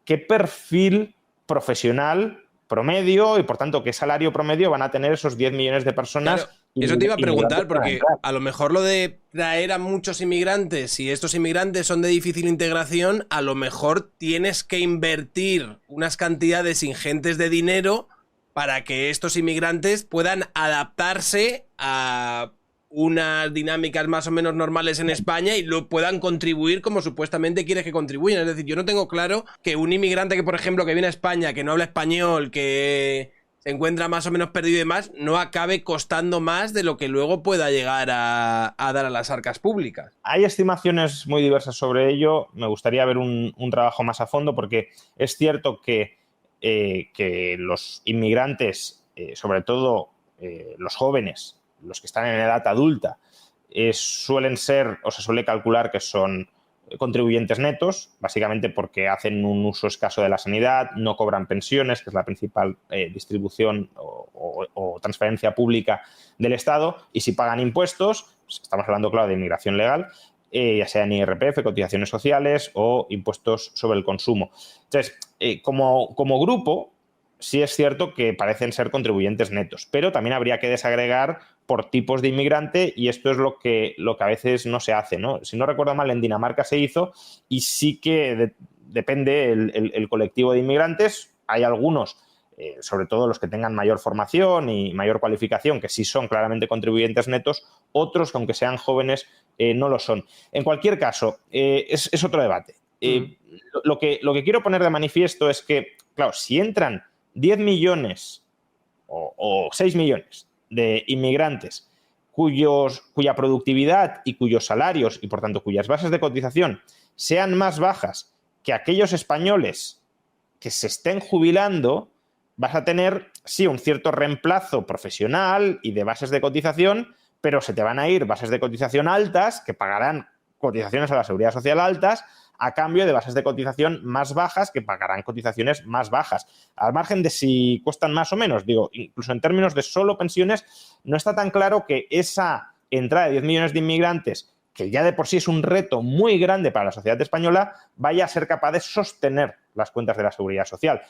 ¿qué perfil profesional promedio y, por tanto, qué salario promedio van a tener esos 10 millones de personas? Claro, eso te iba a preguntar, porque a lo mejor lo de traer a muchos inmigrantes, si estos inmigrantes son de difícil integración, a lo mejor tienes que invertir unas cantidades ingentes de dinero para que estos inmigrantes puedan adaptarse a unas dinámicas más o menos normales en España y lo puedan contribuir como supuestamente quieres que contribuyan. Es decir, yo no tengo claro que un inmigrante que, por ejemplo, que viene a España, que no habla español, que se encuentra más o menos perdido y demás, no acabe costando más de lo que luego pueda llegar a dar a las arcas públicas. Hay estimaciones muy diversas sobre ello. Me gustaría ver un trabajo más a fondo, porque es cierto que los inmigrantes, sobre todo los jóvenes, los que están en edad adulta, suelen ser, o se suele calcular que son contribuyentes netos, básicamente porque hacen un uso escaso de la sanidad, no cobran pensiones, que es la principal distribución o transferencia pública del Estado, y si pagan impuestos, pues estamos hablando, claro, de inmigración legal, ya sea en IRPF, cotizaciones sociales o impuestos sobre el consumo. Entonces, como grupo, sí es cierto que parecen ser contribuyentes netos, pero también habría que desagregar por tipos de inmigrante, y esto es lo que a veces no se hace, ¿no? Si no recuerdo mal, en Dinamarca se hizo, y sí que depende el colectivo de inmigrantes. Hay algunos, sobre todo los que tengan mayor formación y mayor cualificación, que sí son claramente contribuyentes netos, otros que, aunque sean jóvenes, no lo son. En cualquier caso, es otro debate. Lo que quiero poner de manifiesto es que, claro, si entran 10 millones o 6 millones de inmigrantes cuya productividad y cuyos salarios y, por tanto, cuyas bases de cotización sean más bajas que aquellos españoles que se estén jubilando, vas a tener, sí, un cierto reemplazo profesional y de bases de cotización, pero se te van a ir bases de cotización altas que pagarán cotizaciones a la Seguridad Social altas, a cambio de bases de cotización más bajas que pagarán cotizaciones más bajas. Al margen de si cuestan más o menos, digo, incluso en términos de solo pensiones, no está tan claro que esa entrada de 10 millones de inmigrantes, que ya de por sí es un reto muy grande para la sociedad española, vaya a ser capaz de sostener las cuentas de la Seguridad Social.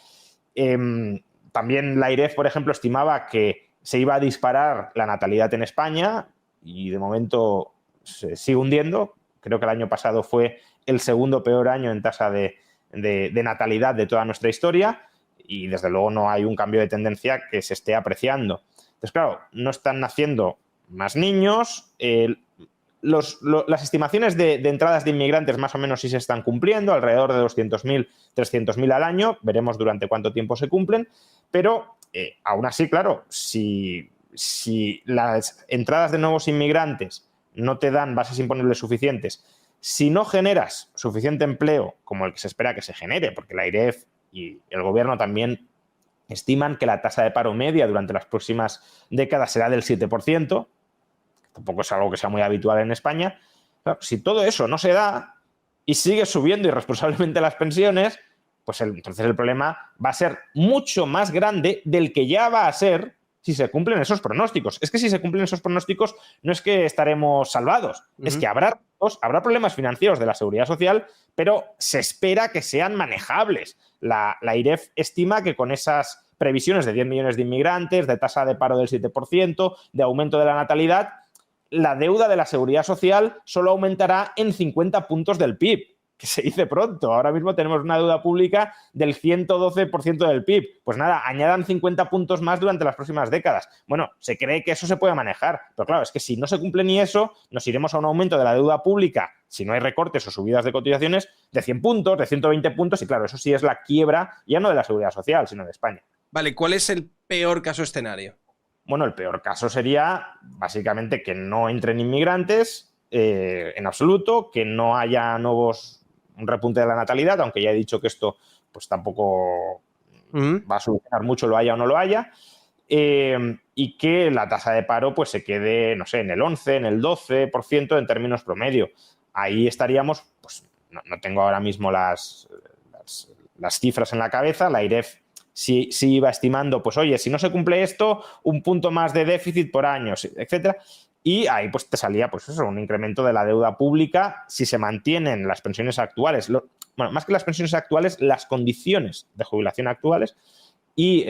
También la AIREF, por ejemplo, estimaba que se iba a disparar la natalidad en España y de momento se sigue hundiendo. Creo que el año pasado fue el segundo peor año en tasa de natalidad de toda nuestra historia, y desde luego no hay un cambio de tendencia que se esté apreciando. Entonces, claro, no están naciendo más niños. Las estimaciones de entradas de inmigrantes más o menos sí se están cumpliendo, alrededor de 200.000, 300.000 al año. Veremos durante cuánto tiempo se cumplen, pero aún así, claro, si las entradas de nuevos inmigrantes no te dan bases imponibles suficientes, si no generas suficiente empleo como el que se espera que se genere, porque la AIREF y el gobierno también estiman que la tasa de paro media durante las próximas décadas será del 7%, tampoco es algo que sea muy habitual en España. Claro, si todo eso no se da y sigue subiendo irresponsablemente las pensiones, pues entonces el problema va a ser mucho más grande del que ya va a ser si se cumplen esos pronósticos. Es que si se cumplen esos pronósticos no es que estaremos salvados, es que habrá problemas financieros de la Seguridad Social, pero se espera que sean manejables. La IREF estima que con esas previsiones de 10 millones de inmigrantes, de tasa de paro del 7%, de aumento de la natalidad, la deuda de la Seguridad Social solo aumentará en 50 puntos del PIB, que se dice pronto. Ahora mismo tenemos una deuda pública del 112% del PIB. Pues nada, añadan 50 puntos más durante las próximas décadas. Bueno, se cree que eso se puede manejar, pero claro, es que si no se cumple ni eso, nos iremos a un aumento de la deuda pública, si no hay recortes o subidas de cotizaciones, de 100 puntos, de 120 puntos, y claro, eso sí es la quiebra ya no de la Seguridad Social, sino de España. Vale, ¿cuál es el peor caso escenario? Bueno, el peor caso sería básicamente que no entren inmigrantes en absoluto, que no haya un repunte de la natalidad, aunque ya he dicho que esto pues tampoco va a solucionar mucho, lo haya o no lo haya, y que la tasa de paro pues se quede, no sé, en el 11, en el 12% en términos promedio. Ahí estaríamos, pues no tengo ahora mismo las cifras en la cabeza, la IREF sí iba estimando, pues oye, si no se cumple esto, un punto más de déficit por año, etcétera. Y ahí pues te salía pues eso, un incremento de la deuda pública si se mantienen las pensiones actuales. Bueno, más que las pensiones actuales, las condiciones de jubilación actuales y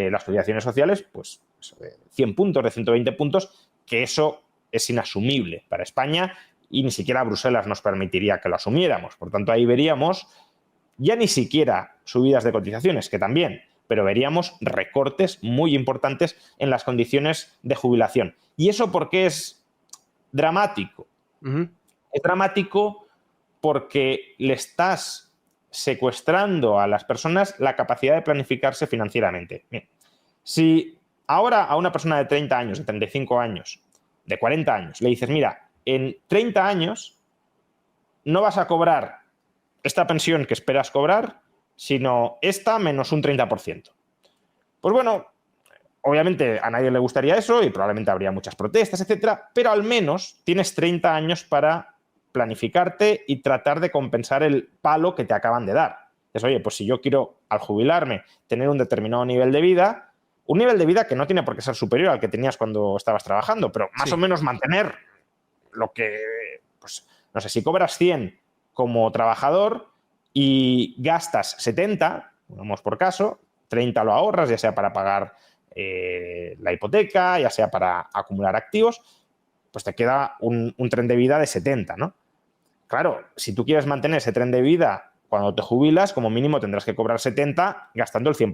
las cotizaciones sociales, pues eso, de 100 puntos, de 120 puntos, que eso es inasumible para España y ni siquiera Bruselas nos permitiría que lo asumiéramos. Por tanto, ahí veríamos ya ni siquiera subidas de cotizaciones, que también, pero veríamos recortes muy importantes en las condiciones de jubilación. ¿Y eso por qué es dramático? Es dramático porque le estás secuestrando a las personas la capacidad de planificarse financieramente. Bien, si ahora a una persona de 30 años, de 35 años, de 40 años, le dices, mira, en 30 años no vas a cobrar esta pensión que esperas cobrar, sino esta menos un 30%. Pues bueno, obviamente a nadie le gustaría eso y probablemente habría muchas protestas, etcétera, pero al menos tienes 30 años para planificarte y tratar de compensar el palo que te acaban de dar. Es, oye, pues si yo quiero al jubilarme tener un determinado nivel de vida, un nivel de vida que no tiene por qué ser superior al que tenías cuando estabas trabajando, pero más o menos mantener lo que, pues, no sé, si cobras 100 como trabajador y gastas 70, vamos por caso, 30 lo ahorras, ya sea para pagar la hipoteca, ya sea para acumular activos, pues te queda un tren de vida de 70, ¿no? Claro, si tú quieres mantener ese tren de vida cuando te jubilas, como mínimo tendrás que cobrar 70 gastando el 100%.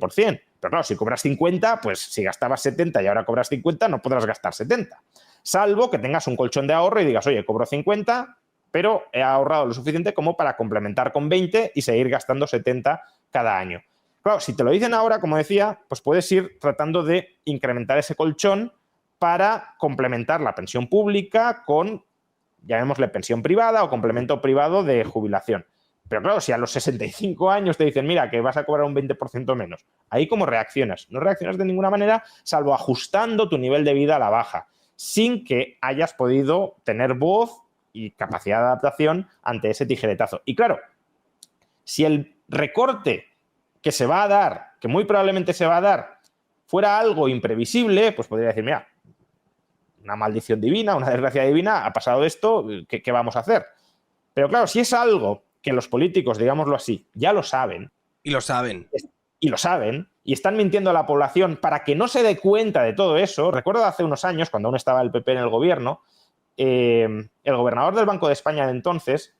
Pero claro, si cobras 50, pues si gastabas 70 y ahora cobras 50, no podrás gastar 70. Salvo que tengas un colchón de ahorro y digas, oye, cobro 50, pero he ahorrado lo suficiente como para complementar con 20 y seguir gastando 70 cada año. Claro, si te lo dicen ahora, como decía, pues puedes ir tratando de incrementar ese colchón para complementar la pensión pública con, llamémosle, pensión privada o complemento privado de jubilación. Pero claro, si a los 65 años te dicen, mira, que vas a cobrar un 20% menos, ¿ahí cómo reaccionas? No reaccionas de ninguna manera, salvo ajustando tu nivel de vida a la baja, sin que hayas podido tener voz y capacidad de adaptación ante ese tijeretazo. Y claro, si el recorte que se va a dar, que muy probablemente se va a dar, fuera algo imprevisible, pues podría decir, mira, una maldición divina, una desgracia divina, ha pasado esto, ¿qué vamos a hacer? Pero claro, si es algo que los políticos, digámoslo así, ya lo saben. Y lo saben. Y lo saben, y están mintiendo a la población para que no se dé cuenta de todo eso. Recuerdo hace unos años, cuando aún estaba el PP en el gobierno, el gobernador del Banco de España de entonces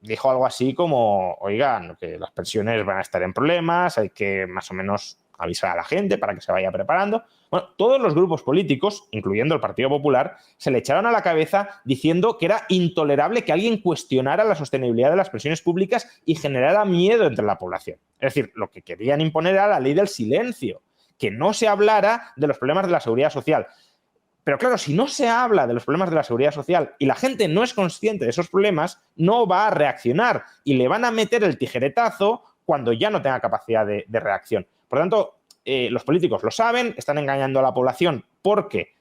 dijo algo así como, oigan, que las pensiones van a estar en problemas, hay que más o menos avisar a la gente para que se vaya preparando. Bueno, todos los grupos políticos, incluyendo el Partido Popular, se le echaron a la cabeza diciendo que era intolerable que alguien cuestionara la sostenibilidad de las pensiones públicas y generara miedo entre la población. Es decir, lo que querían imponer era la ley del silencio, que no se hablara de los problemas de la seguridad social. Pero claro, si no se habla de los problemas de la seguridad social y la gente no es consciente de esos problemas, no va a reaccionar y le van a meter el tijeretazo cuando ya no tenga capacidad de reacción. Por lo tanto, los políticos lo saben, están engañando a la población porque,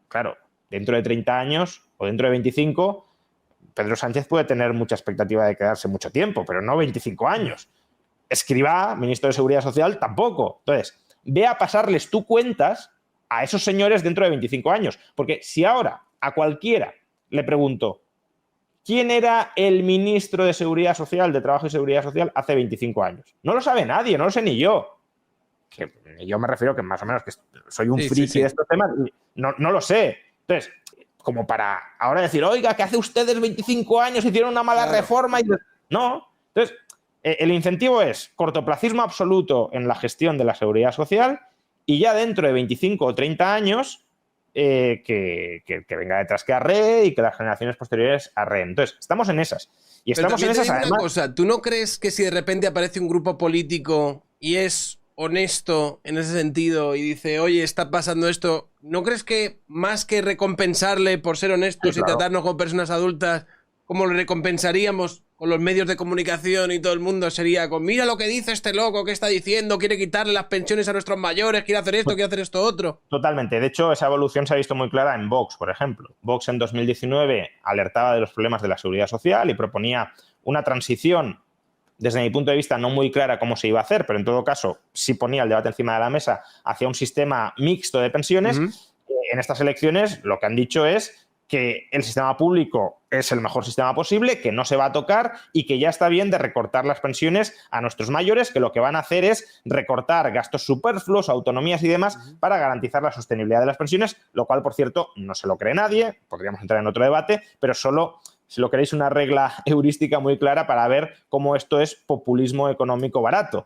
claro, dentro de 30 años o dentro de 25, Pedro Sánchez puede tener mucha expectativa de quedarse mucho tiempo, pero no 25 años. Escrivá, ministro de Seguridad Social, tampoco. Entonces, ve a pasarles tú cuentas a esos señores dentro de 25 años. Porque si ahora a cualquiera le pregunto, ¿quién era el ministro de Seguridad Social, de Trabajo y Seguridad Social hace 25 años? No lo sabe nadie, no lo sé ni yo. Que yo me refiero que más o menos que soy un friki de estos temas, no lo sé. Entonces, como para ahora decir, oiga, que hace ustedes 25 años hicieron una mala reforma y... No. Entonces, el incentivo es cortoplacismo absoluto en la gestión de la seguridad social y ya dentro de 25 o 30 años que venga detrás que arree y que las generaciones posteriores arreen. Entonces, estamos en esas. Y estamos en esas, además... Una cosa, ¿tú no crees que si de repente aparece un grupo político y es honesto en ese sentido y dice, oye, está pasando esto, ¿no crees que más que recompensarle por ser honestos y tratarnos como personas adultas, como lo recompensaríamos con los medios de comunicación y todo el mundo, sería con, mira lo que dice este loco, qué está diciendo, quiere quitarle las pensiones a nuestros mayores, quiere hacer esto, quiere hacer esto otro? Totalmente. De hecho, esa evolución se ha visto muy clara en Vox, por ejemplo. Vox en 2019 alertaba de los problemas de la seguridad social y proponía una transición, desde mi punto de vista, no muy clara cómo se iba a hacer, pero en todo caso sí ponía el debate encima de la mesa hacia un sistema mixto de pensiones. En estas elecciones lo que han dicho es que el sistema público es el mejor sistema posible, que no se va a tocar y que ya está bien de recortar las pensiones a nuestros mayores, que lo que van a hacer es recortar gastos superfluos, autonomías y demás para garantizar la sostenibilidad de las pensiones, lo cual, por cierto, no se lo cree nadie, podríamos entrar en otro debate, pero solo, si lo queréis, una regla heurística muy clara para ver cómo esto es populismo económico barato.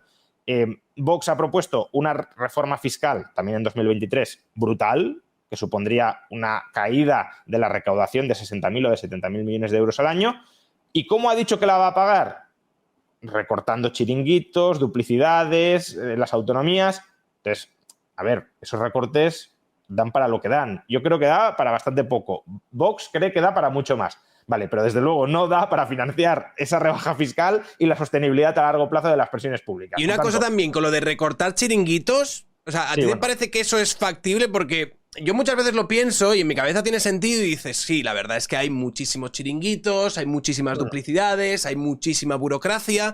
Vox ha propuesto una reforma fiscal, también en 2023, brutal, que supondría una caída de la recaudación de 60.000 o de 70.000 millones de euros al año. ¿Y cómo ha dicho que la va a pagar? Recortando chiringuitos, duplicidades, las autonomías. Entonces, a ver, esos recortes dan para lo que dan. Yo creo que da para bastante poco. Vox cree que da para mucho más. Vale, pero desde luego no da para financiar esa rebaja fiscal y la sostenibilidad a largo plazo de las pensiones públicas. Y una cosa también, con lo de recortar chiringuitos, o sea, ¿a ti te parece que eso es factible? Porque yo muchas veces lo pienso y en mi cabeza tiene sentido y dices, sí, la verdad es que hay muchísimos chiringuitos, hay muchísimas duplicidades, hay muchísima burocracia,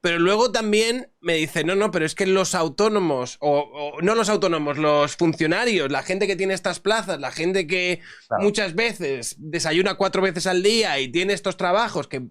pero luego también me dice, no, pero es que los autónomos, o no los autónomos, los funcionarios, la gente que tiene estas plazas, la gente que muchas veces desayuna 4 veces al día y tiene estos trabajos que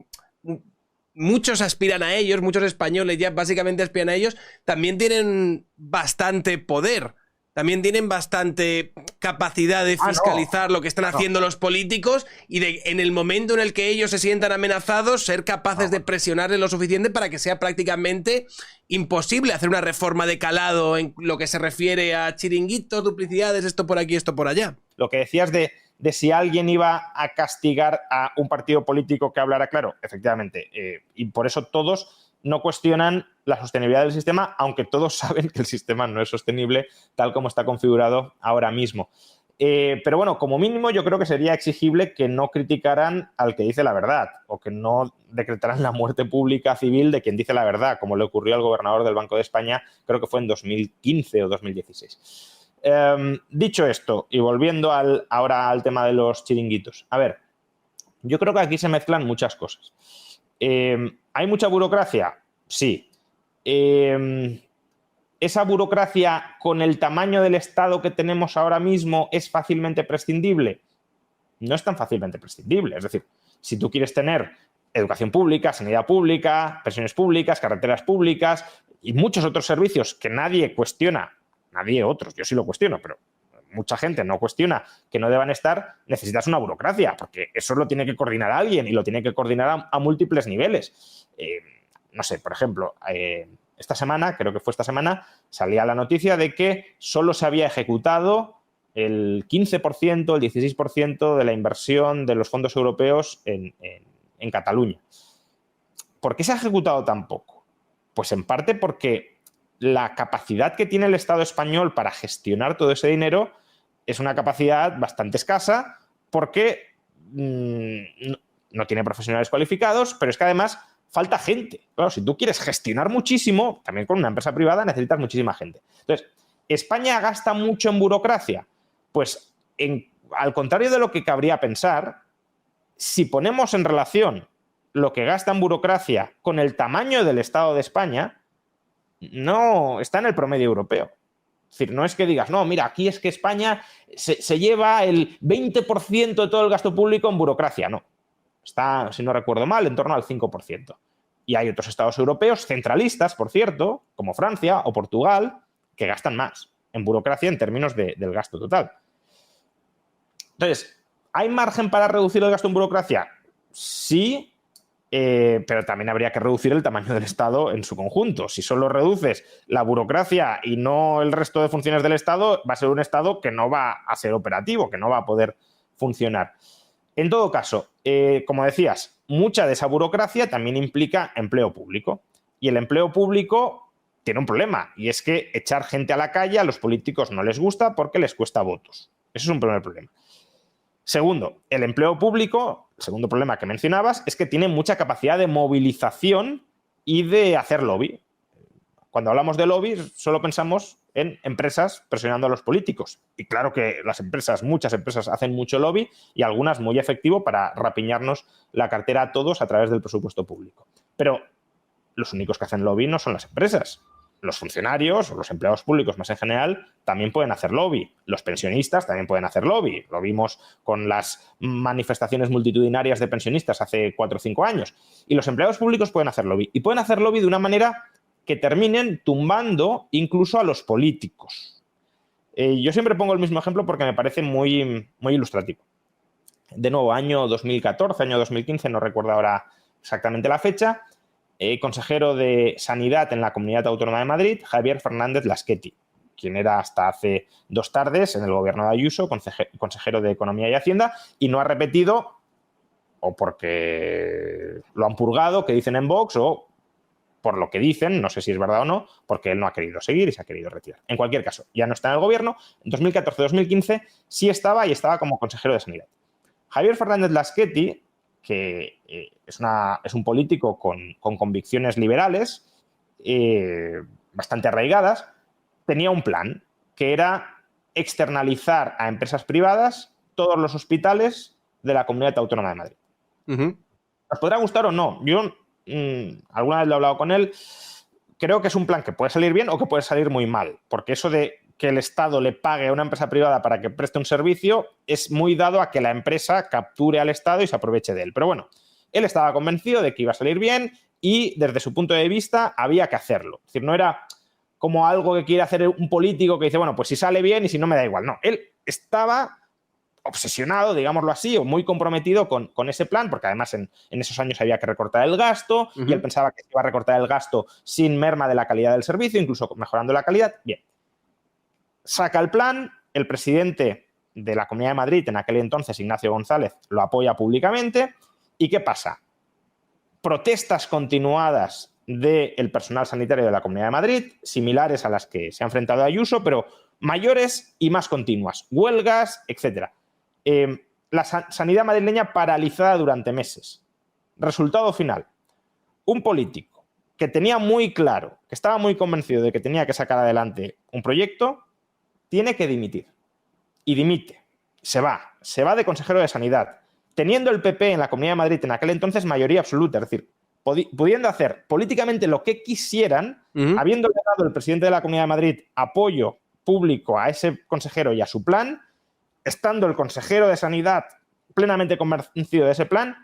muchos aspiran a ellos, muchos españoles ya básicamente aspiran a ellos, también tienen bastante poder. También tienen bastante capacidad de fiscalizar lo que están haciendo los políticos y de, en el momento en el que ellos se sientan amenazados, ser capaces de presionarles lo suficiente para que sea prácticamente imposible hacer una reforma de calado en lo que se refiere a chiringuitos, duplicidades, esto por aquí, esto por allá. Lo que decías de si alguien iba a castigar a un partido político que hablara claro, efectivamente, y por eso todos no cuestionan la sostenibilidad del sistema, aunque todos saben que el sistema no es sostenible tal como está configurado ahora mismo. Pero bueno, como mínimo yo creo que sería exigible que no criticaran al que dice la verdad o que no decretaran la muerte pública civil de quien dice la verdad, como le ocurrió al gobernador del Banco de España, creo que fue en 2015 o 2016. Dicho esto, y volviendo ahora al tema de los chiringuitos, a ver, yo creo que aquí se mezclan muchas cosas. ¿Hay mucha burocracia? Sí. ¿Esa burocracia con el tamaño del Estado que tenemos ahora mismo es fácilmente prescindible? No es tan fácilmente prescindible. Es decir, si tú quieres tener educación pública, sanidad pública, pensiones públicas, carreteras públicas y muchos otros servicios que nadie cuestiona, nadie otros, yo sí lo cuestiono, pero mucha gente no cuestiona que no deban estar, necesitas una burocracia, porque eso lo tiene que coordinar alguien y lo tiene que coordinar a múltiples niveles. No sé, por ejemplo, esta semana, creo que fue esta semana, salía la noticia de que solo se había ejecutado el 15%, el 16% de la inversión de los fondos europeos en Cataluña. ¿Por qué se ha ejecutado tan poco? Pues en parte porque la capacidad que tiene el Estado español para gestionar todo ese dinero es una capacidad bastante escasa porque no tiene profesionales cualificados, pero es que además falta gente. Claro, si tú quieres gestionar muchísimo, también con una empresa privada necesitas muchísima gente. Entonces, ¿España gasta mucho en burocracia? Pues al contrario de lo que cabría pensar, si ponemos en relación lo que gasta en burocracia con el tamaño del Estado de España, no está en el promedio europeo. Es decir, no es que digas, no, mira, aquí es que España se lleva el 20% de todo el gasto público en burocracia. No, está, si no recuerdo mal, en torno al 5%. Y hay otros estados europeos centralistas, por cierto, como Francia o Portugal, que gastan más en burocracia en términos del gasto total. Entonces, ¿hay margen para reducir el gasto en burocracia? Sí, pero también habría que reducir el tamaño del Estado en su conjunto. Si solo reduces la burocracia y no el resto de funciones del Estado, va a ser un Estado que no va a ser operativo, que no va a poder funcionar. En todo caso, como decías, mucha de esa burocracia también implica empleo público. Y el empleo público tiene un problema, y es que echar gente a la calle a los políticos no les gusta porque les cuesta votos. Ese es un primer problema. Segundo, el empleo público, el segundo problema que mencionabas, es que tiene mucha capacidad de movilización y de hacer lobby. Cuando hablamos de lobby, solo pensamos en empresas presionando a los políticos. Y claro que las empresas, muchas empresas, hacen mucho lobby y algunas muy efectivo para rapiñarnos la cartera a todos a través del presupuesto público. Pero los únicos que hacen lobby no son las empresas. Los funcionarios o los empleados públicos más en general también pueden hacer lobby. Los pensionistas también pueden hacer lobby. Lo vimos con las manifestaciones multitudinarias de pensionistas hace 4 o 5 años. Y los empleados públicos pueden hacer lobby. Y pueden hacer lobby de una manera que terminen tumbando incluso a los políticos. Yo siempre pongo el mismo ejemplo porque me parece muy, muy ilustrativo. De nuevo, año 2014, año 2015, no recuerdo ahora exactamente la fecha, consejero de Sanidad en la Comunidad Autónoma de Madrid, Javier Fernández Laschetti, quien era hasta hace 2 tardes en el gobierno de Ayuso, consejero de Economía y Hacienda, y no ha repetido, o porque lo han purgado, que dicen en Vox, o por lo que dicen, no sé si es verdad o no, porque él no ha querido seguir y se ha querido retirar. En cualquier caso, ya no está en el gobierno. En 2014-2015 sí estaba y estaba como consejero de Sanidad. Javier Fernández Laschetti, que es un político con convicciones liberales, bastante arraigadas, tenía un plan, que era externalizar a empresas privadas todos los hospitales de la Comunidad Autónoma de Madrid. ¿Os podrá gustar o no? Yo alguna vez lo he hablado con él, creo que es un plan que puede salir bien o que puede salir muy mal, porque eso de que el Estado le pague a una empresa privada para que preste un servicio es muy dado a que la empresa capture al Estado y se aproveche de él. Pero bueno, él estaba convencido de que iba a salir bien y desde su punto de vista había que hacerlo. Es decir, no era como algo que quiere hacer un político que dice, bueno, pues si sale bien y si no me da igual. No, él estaba obsesionado, digámoslo así, o muy comprometido con ese plan, porque además en esos años había que recortar el gasto y él pensaba que se iba a recortar el gasto sin merma de la calidad del servicio, incluso mejorando la calidad. Bien. Saca el plan, el presidente de la Comunidad de Madrid, en aquel entonces, Ignacio González, lo apoya públicamente. ¿Y qué pasa? Protestas continuadas del personal sanitario de la Comunidad de Madrid, similares a las que se ha enfrentado Ayuso, pero mayores y más continuas. Huelgas, etcétera. La sanidad madrileña paralizada durante meses. Resultado final. Un político que tenía muy claro, que estaba muy convencido de que tenía que sacar adelante un proyecto, tiene que dimitir. Y dimite. Se va de consejero de Sanidad, teniendo el PP en la Comunidad de Madrid en aquel entonces mayoría absoluta, es decir, pudiendo hacer políticamente lo que quisieran, habiéndole dado el presidente de la Comunidad de Madrid apoyo público a ese consejero y a su plan, estando el consejero de Sanidad plenamente convencido de ese plan,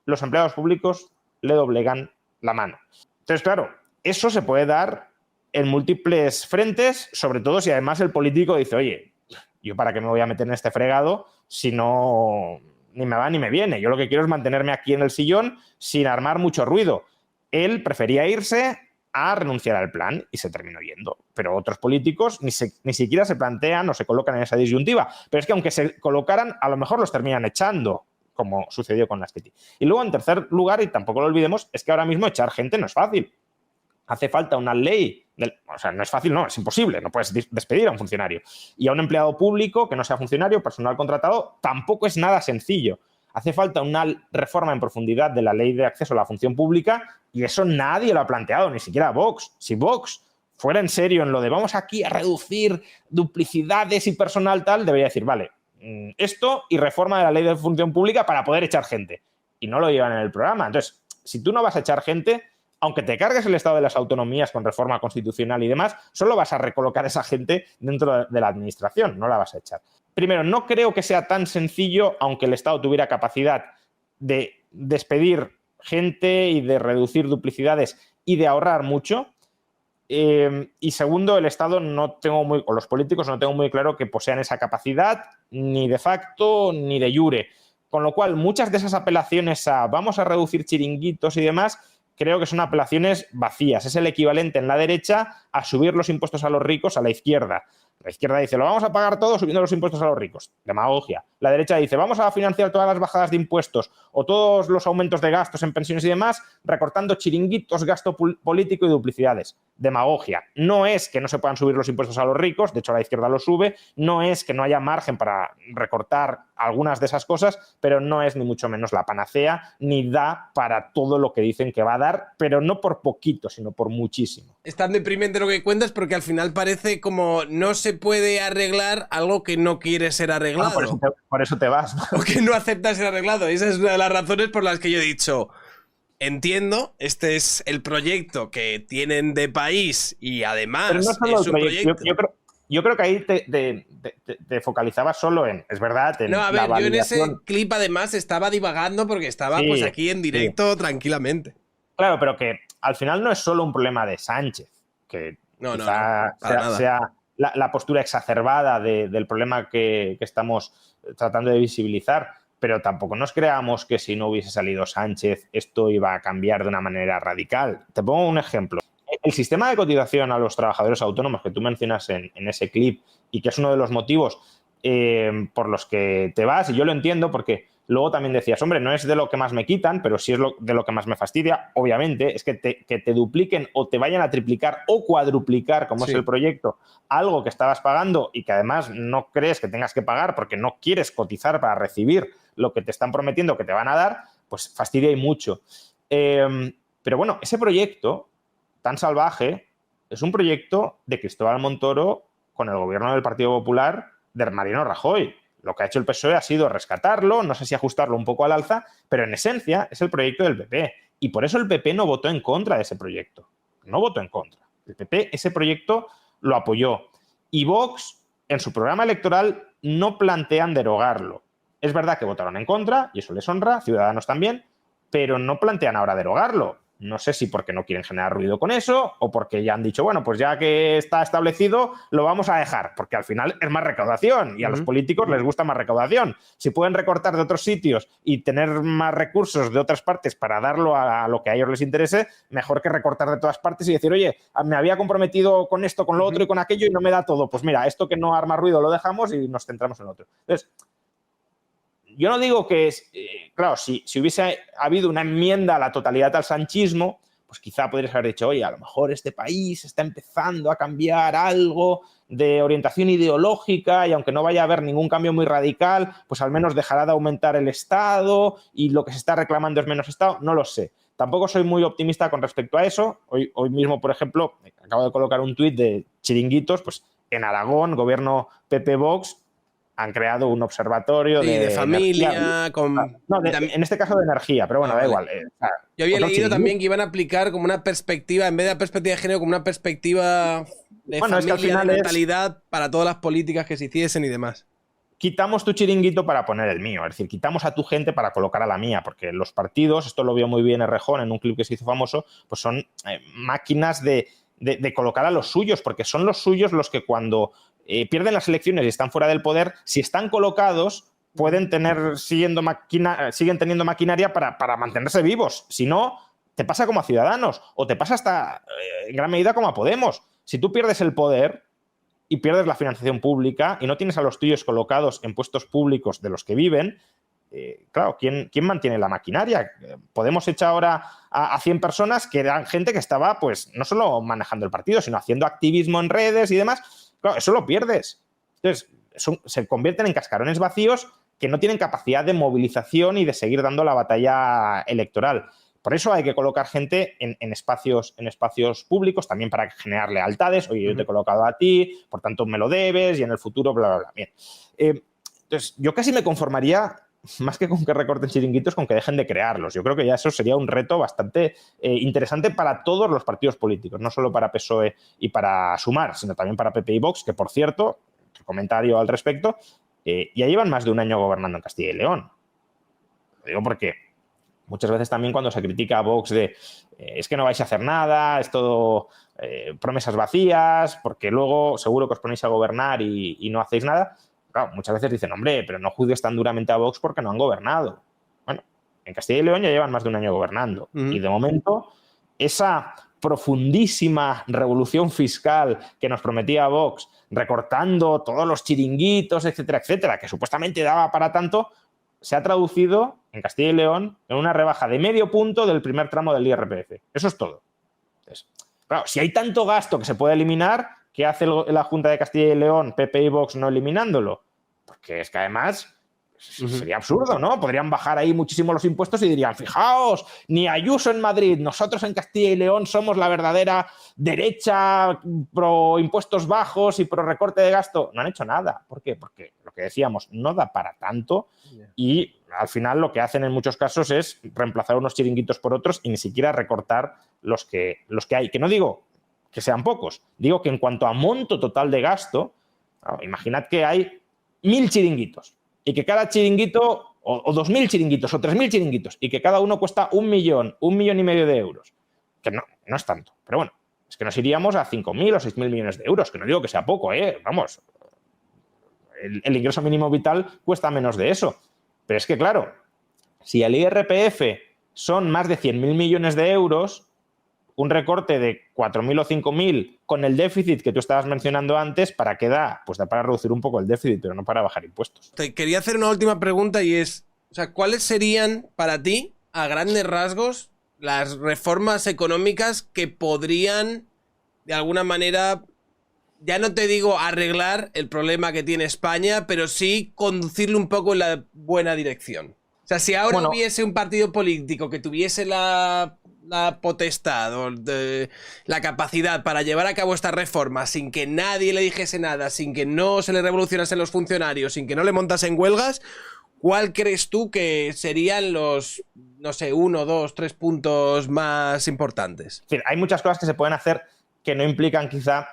los empleados públicos le doblegan la mano. Entonces, claro, eso se puede dar en múltiples frentes, sobre todo si además el político dice, oye, ¿yo para qué me voy a meter en este fregado si no ni me va ni me viene? Yo lo que quiero es mantenerme aquí en el sillón sin armar mucho ruido. Él prefería irse a renunciar al plan y se terminó yendo. Pero otros políticos ni siquiera se plantean o se colocan en esa disyuntiva. Pero es que aunque se colocaran, a lo mejor los terminan echando, como sucedió con Laschetti. Y luego, en tercer lugar, y tampoco lo olvidemos, es que ahora mismo echar gente no es fácil. Hace falta una ley, o sea, no es fácil, no, es imposible, no puedes despedir a un funcionario. Y a un empleado público que no sea funcionario, personal contratado, tampoco es nada sencillo. Hace falta una reforma en profundidad de la ley de acceso a la función pública y eso nadie lo ha planteado, ni siquiera Vox. Si Vox fuera en serio en lo de vamos aquí a reducir duplicidades y personal tal, debería decir, vale, esto y reforma de la ley de función pública para poder echar gente. Y no lo llevan en el programa. Entonces, si tú no vas a echar gente, aunque te cargues el estado de las autonomías con reforma constitucional y demás, solo vas a recolocar a esa gente dentro de la administración, no la vas a echar. Primero, no creo que sea tan sencillo, aunque el Estado tuviera capacidad de despedir gente y de reducir duplicidades y de ahorrar mucho. Y segundo, el Estado o los políticos no tengo muy claro que posean esa capacidad, ni de facto ni de jure. Con lo cual, muchas de esas apelaciones a vamos a reducir chiringuitos y demás, creo que son apelaciones vacías. Es el equivalente en la derecha a subir los impuestos a los ricos a la izquierda. La izquierda dice, lo vamos a pagar todo subiendo los impuestos a los ricos. Demagogia. La derecha dice, vamos a financiar todas las bajadas de impuestos o todos los aumentos de gastos en pensiones y demás, recortando chiringuitos, gasto político y duplicidades. Demagogia. No es que no se puedan subir los impuestos a los ricos, de hecho la izquierda los sube, no es que no haya margen para recortar algunas de esas cosas, pero no es ni mucho menos la panacea, ni da para todo lo que dicen que va a dar, pero no por poquito, sino por muchísimo. Es tan deprimente lo que cuentas porque al final parece como no se puede arreglar algo que no quiere ser arreglado. Por eso te vas. O que no aceptas ser arreglado. Esa es una de las razones por las que yo he dicho, entiendo, este es el proyecto que tienen de país y además pero no solo es un proyecto. Yo creo que ahí te focalizabas solo en, es verdad, en no, a ver, la yo en ese validación. clip además estaba divagando porque estaba pues aquí en directo tranquilamente. Claro, pero que al final no es solo un problema de Sánchez, que quizá sea la postura exacerbada del problema que estamos tratando de visibilizar, pero tampoco nos creamos que si no hubiese salido Sánchez esto iba a cambiar de una manera radical. Te pongo un ejemplo. El sistema de cotización a los trabajadores autónomos que tú mencionas en ese clip y que es uno de los motivos por los que te vas, y yo lo entiendo porque luego también decías, hombre, no es de lo que más me quitan, pero sí es de lo que más me fastidia, obviamente, es que te dupliquen o te vayan a triplicar o cuadruplicar, como es el proyecto, algo que estabas pagando y que además no crees que tengas que pagar porque no quieres cotizar para recibir lo que te están prometiendo que te van a dar, pues fastidia y mucho. Pero bueno, ese proyecto tan salvaje es un proyecto de Cristóbal Montoro con el gobierno del Partido Popular de Mariano Rajoy. Lo que ha hecho el PSOE ha sido rescatarlo, no sé si ajustarlo un poco al alza, pero en esencia es el proyecto del PP. Y por eso el PP no votó en contra de ese proyecto. No votó en contra. El PP ese proyecto lo apoyó. Y Vox, en su programa electoral, no plantean derogarlo. Es verdad que votaron en contra, y eso les honra, Ciudadanos también, pero no plantean ahora derogarlo. No sé si porque no quieren generar ruido con eso o porque ya han dicho, bueno, pues ya que está establecido, lo vamos a dejar, porque al final es más recaudación y a los políticos les gusta más recaudación. Si pueden recortar de otros sitios y tener más recursos de otras partes para darlo a lo que a ellos les interese, mejor que recortar de todas partes y decir, oye, me había comprometido con esto, con lo otro y con aquello y no me da todo. Pues mira, esto que no arma ruido lo dejamos y nos centramos en otro. Entonces, yo no digo que, claro, si hubiese habido una enmienda a la totalidad al sanchismo, pues quizá podrías haber dicho, oye, a lo mejor este país está empezando a cambiar algo de orientación ideológica y aunque no vaya a haber ningún cambio muy radical, pues al menos dejará de aumentar el Estado y lo que se está reclamando es menos Estado, no lo sé. Tampoco soy muy optimista con respecto a eso. Hoy mismo, por ejemplo, acabo de colocar un tuit de chiringuitos, pues en Aragón, gobierno PP-Vox, han creado un observatorio de familia, en este caso de energía, pero bueno, da igual. Yo había leído también que iban a aplicar como una perspectiva, en vez de la perspectiva de género, como una perspectiva de familia, es que al final de mentalidad para todas las políticas que se hiciesen y demás. Quitamos tu chiringuito para poner el mío, es decir, quitamos a tu gente para colocar a la mía, porque los partidos, esto lo vio muy bien Errejón en un clip que se hizo famoso, pues son máquinas de colocar a los suyos, porque son los suyos los que cuando pierden las elecciones y están fuera del poder, si están colocados, pueden siguen teniendo maquinaria para mantenerse vivos. Si no, te pasa como a Ciudadanos o te pasa hasta en gran medida como a Podemos. Si tú pierdes el poder y pierdes la financiación pública y no tienes a los tuyos colocados en puestos públicos de los que viven, claro, ¿quién mantiene la maquinaria? Podemos echar ahora a 100 personas que eran gente que estaba, pues, no solo manejando el partido, sino haciendo activismo en redes y demás. Claro, eso lo pierdes. Entonces, se convierten en cascarones vacíos que no tienen capacidad de movilización y de seguir dando la batalla electoral. Por eso hay que colocar gente en espacios públicos, también para generar lealtades. Oye, yo te he colocado a ti, por tanto me lo debes y en el futuro, bla, bla, bla. Bien. Entonces, yo casi me conformaría más que con que recorten chiringuitos, con que dejen de crearlos. Yo creo que ya eso sería un reto bastante interesante para todos los partidos políticos, no solo para PSOE y para Sumar, sino también para PP y Vox, que, por cierto, comentario al respecto, ya llevan más de un año gobernando en Castilla y León. Lo digo porque muchas veces también cuando se critica a Vox de es que no vais a hacer nada, es todo promesas vacías, porque luego seguro que os ponéis a gobernar y no hacéis nada. Claro, muchas veces dicen, hombre, pero no juzgues tan duramente a Vox porque no han gobernado. Bueno, en Castilla y León ya llevan más de un año gobernando. Y de momento, esa profundísima revolución fiscal que nos prometía Vox, recortando todos los chiringuitos, etcétera, etcétera, que supuestamente daba para tanto, se ha traducido en Castilla y León en una rebaja de medio punto del primer tramo del IRPF. Eso es todo. Entonces, claro, si hay tanto gasto que se puede eliminar, ¿qué hace la Junta de Castilla y León, PP y Vox, no eliminándolo? Porque es que además sería absurdo, ¿no? Podrían bajar ahí muchísimo los impuestos y dirían, fijaos, ni Ayuso en Madrid, nosotros en Castilla y León somos la verdadera derecha pro impuestos bajos y pro recorte de gasto. No han hecho nada. ¿Por qué? Porque lo que decíamos, no da para tanto y al final lo que hacen en muchos casos es reemplazar unos chiringuitos por otros y ni siquiera recortar los que hay. Que no digo que sean pocos, digo que en cuanto a monto total de gasto, imaginad que hay 1.000 chiringuitos y que cada chiringuito, o 2.000 chiringuitos, o 3.000 chiringuitos, y que cada uno cuesta 1 millón, 1,5 millones de euros. Que no es tanto. Pero bueno, es que nos iríamos a 5.000 o 6.000 millones de euros, que no digo que sea poco, vamos. El ingreso mínimo vital cuesta menos de eso. Pero es que, claro, si el IRPF son más de 100.000 millones de euros, un recorte de 4.000 o 5.000 con el déficit que tú estabas mencionando antes, ¿para qué da? Pues da para reducir un poco el déficit, pero no para bajar impuestos. Te quería hacer una última pregunta y es, o sea, ¿cuáles serían para ti, a grandes rasgos, las reformas económicas que podrían, de alguna manera, ya no te digo arreglar el problema que tiene España, pero sí conducirlo un poco en la buena dirección? O sea, si ahora hubiese un partido político que tuviese la potestad o la capacidad para llevar a cabo esta reforma sin que nadie le dijese nada, sin que no se le revolucionasen los funcionarios, sin que no le montasen huelgas, ¿cuál crees tú que serían los, no sé, 1, 2, 3 puntos más importantes? Es decir, hay muchas cosas que se pueden hacer que no implican quizá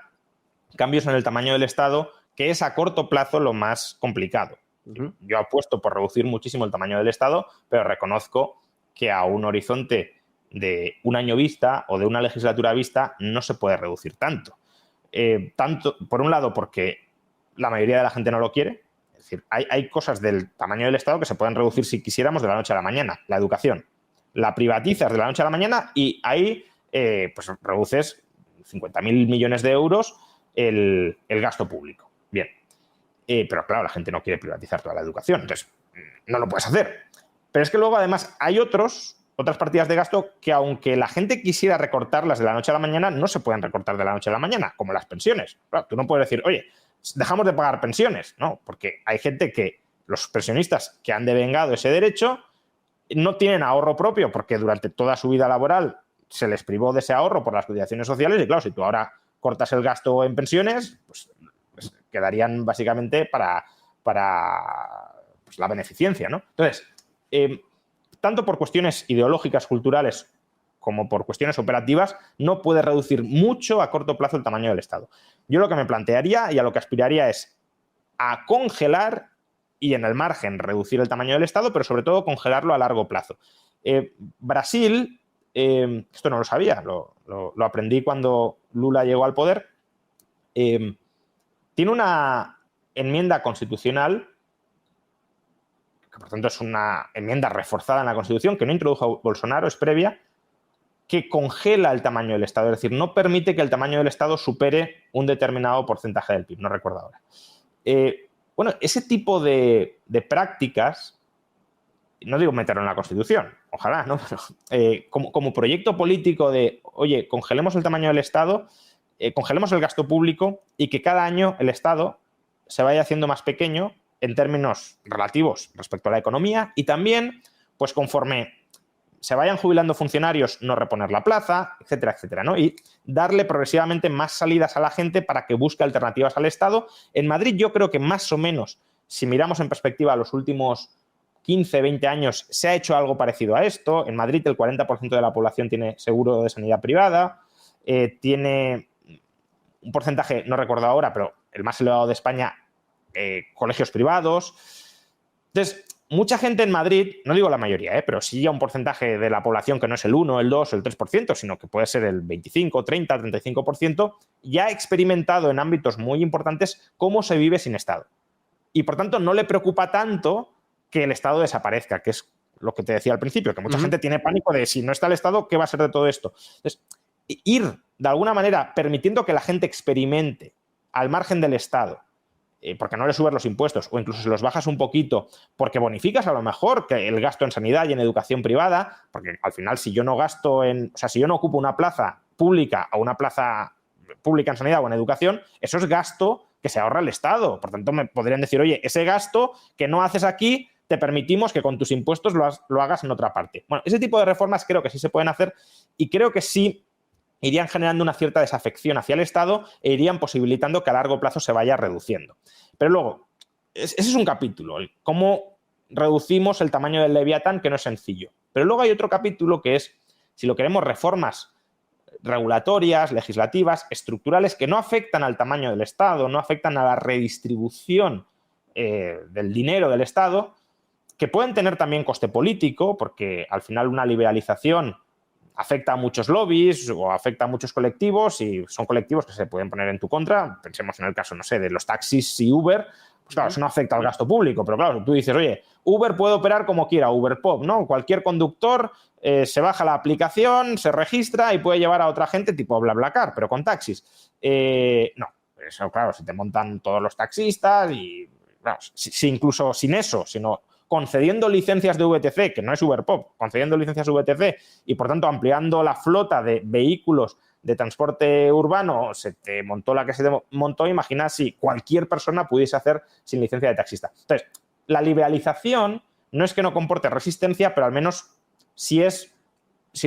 cambios en el tamaño del Estado, que es a corto plazo lo más complicado. Yo apuesto por reducir muchísimo el tamaño del Estado, pero reconozco que a un horizonte de un año vista o de una legislatura vista no se puede reducir tanto. Tanto, por un lado, porque la mayoría de la gente no lo quiere. Es decir, hay cosas del tamaño del Estado que se pueden reducir si quisiéramos de la noche a la mañana. La educación. La privatizas de la noche a la mañana y ahí pues reduces 50.000 millones de euros el gasto público. Bien. Pero claro, la gente no quiere privatizar toda la educación. Entonces, no lo puedes hacer. Pero es que luego, además, hay otras partidas de gasto que, aunque la gente quisiera recortarlas de la noche a la mañana, no se pueden recortar de la noche a la mañana, como las pensiones. Claro, tú no puedes decir, oye, dejamos de pagar pensiones. No, porque hay gente que, los pensionistas que han devengado ese derecho, no tienen ahorro propio porque durante toda su vida laboral se les privó de ese ahorro por las cotizaciones sociales y claro, si tú ahora cortas el gasto en pensiones, pues quedarían básicamente para pues, la beneficencia, ¿no? Entonces, tanto por cuestiones ideológicas, culturales, como por cuestiones operativas, no puede reducir mucho a corto plazo el tamaño del Estado. Yo lo que me plantearía y a lo que aspiraría es a congelar y en el margen reducir el tamaño del Estado, pero sobre todo congelarlo a largo plazo. Brasil, esto no lo sabía, lo aprendí cuando Lula llegó al poder, tiene una enmienda constitucional, que por tanto es una enmienda reforzada en la Constitución, que no introdujo Bolsonaro, es previa, que congela el tamaño del Estado, es decir, no permite que el tamaño del Estado supere un determinado porcentaje del PIB, no recuerdo ahora. Bueno, ese tipo de prácticas, no digo meterlo en la Constitución, ojalá, ¿no? Pero, como proyecto político de, oye, congelemos el tamaño del Estado, congelemos el gasto público y que cada año el Estado se vaya haciendo más pequeño en términos relativos respecto a la economía y también, pues conforme se vayan jubilando funcionarios, no reponer la plaza, etcétera, etcétera, ¿no? Y darle progresivamente más salidas a la gente para que busque alternativas al Estado. En Madrid yo creo que más o menos, si miramos en perspectiva los últimos 15, 20 años se ha hecho algo parecido a esto. En Madrid el 40% de la población tiene seguro de sanidad privada, tiene un porcentaje, no recuerdo ahora, pero el más elevado de España, colegios privados. Entonces, mucha gente en Madrid, no digo la mayoría, pero sí ya un porcentaje de la población que no es el 1, el 2 o el 3%, sino que puede ser el 25, 30, 35%, ya ha experimentado en ámbitos muy importantes cómo se vive sin Estado. Y, por tanto, no le preocupa tanto que el Estado desaparezca, que es lo que te decía al principio, que mucha gente tiene pánico de si no está el Estado, ¿qué va a ser de todo esto? Entonces, ir, de alguna manera, permitiendo que la gente experimente al margen del Estado, porque no le subes los impuestos o incluso se los bajas un poquito, porque bonificas a lo mejor que el gasto en sanidad y en educación privada, porque al final si yo no gasto si yo no ocupo una plaza pública o una plaza pública en sanidad o en educación, eso es gasto que se ahorra el Estado. Por tanto, me podrían decir, oye, ese gasto que no haces aquí, te permitimos que con tus impuestos lo hagas en otra parte. Bueno, ese tipo de reformas creo que sí se pueden hacer y creo que sí irían generando una cierta desafección hacia el Estado e irían posibilitando que a largo plazo se vaya reduciendo. Pero luego, ese es un capítulo, cómo reducimos el tamaño del Leviatán, que no es sencillo. Pero luego hay otro capítulo que es, si lo queremos, reformas regulatorias, legislativas, estructurales, que no afectan al tamaño del Estado, no afectan a la redistribución del dinero del Estado, que pueden tener también coste político, porque al final una liberalización afecta a muchos lobbies o afecta a muchos colectivos y son colectivos que se pueden poner en tu contra. Pensemos en el caso, no sé, de los taxis y Uber. Pues claro, eso no afecta al gasto público, pero claro, tú dices, oye, Uber puede operar como quiera, Uber Pop, ¿no? Cualquier conductor se baja la aplicación, se registra y puede llevar a otra gente tipo BlaBlaCar, pero con taxis. No, eso claro, se te montan todos los taxistas y claro, si incluso sin eso, sino concediendo licencias de VTC, que no es Uberpop, concediendo licencias VTC y, por tanto, ampliando la flota de vehículos de transporte urbano, se te montó la que se te montó, imagina si cualquier persona pudiese hacer sin licencia de taxista. Entonces, la liberalización no es que no comporte resistencia, pero al menos si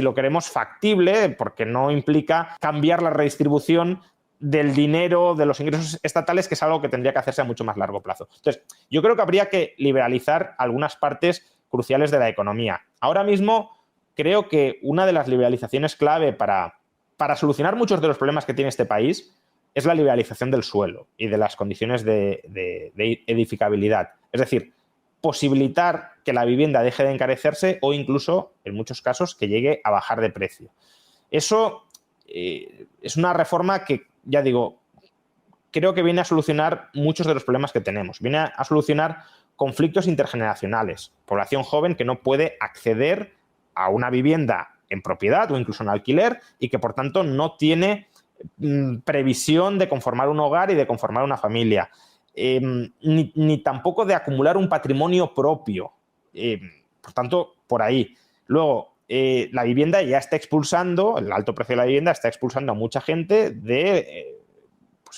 lo queremos, factible, porque no implica cambiar la redistribución del dinero, de los ingresos estatales, que es algo que tendría que hacerse a mucho más largo plazo. Entonces, yo creo que habría que liberalizar algunas partes cruciales de la economía. Ahora mismo, creo que una de las liberalizaciones clave para solucionar muchos de los problemas que tiene este país es la liberalización del suelo y de las condiciones de edificabilidad. Es decir, posibilitar que la vivienda deje de encarecerse o incluso, en muchos casos, que llegue a bajar de precio. Eso es una reforma que, ya digo, creo que viene a solucionar muchos de los problemas que tenemos. Viene a solucionar conflictos intergeneracionales. Población joven que no puede acceder a una vivienda en propiedad o incluso en alquiler y que, por tanto, no tiene previsión de conformar un hogar y de conformar una familia. Ni tampoco de acumular un patrimonio propio. Por tanto, por ahí. Luego, la vivienda ya está expulsando, el alto precio de la vivienda está expulsando a mucha gente de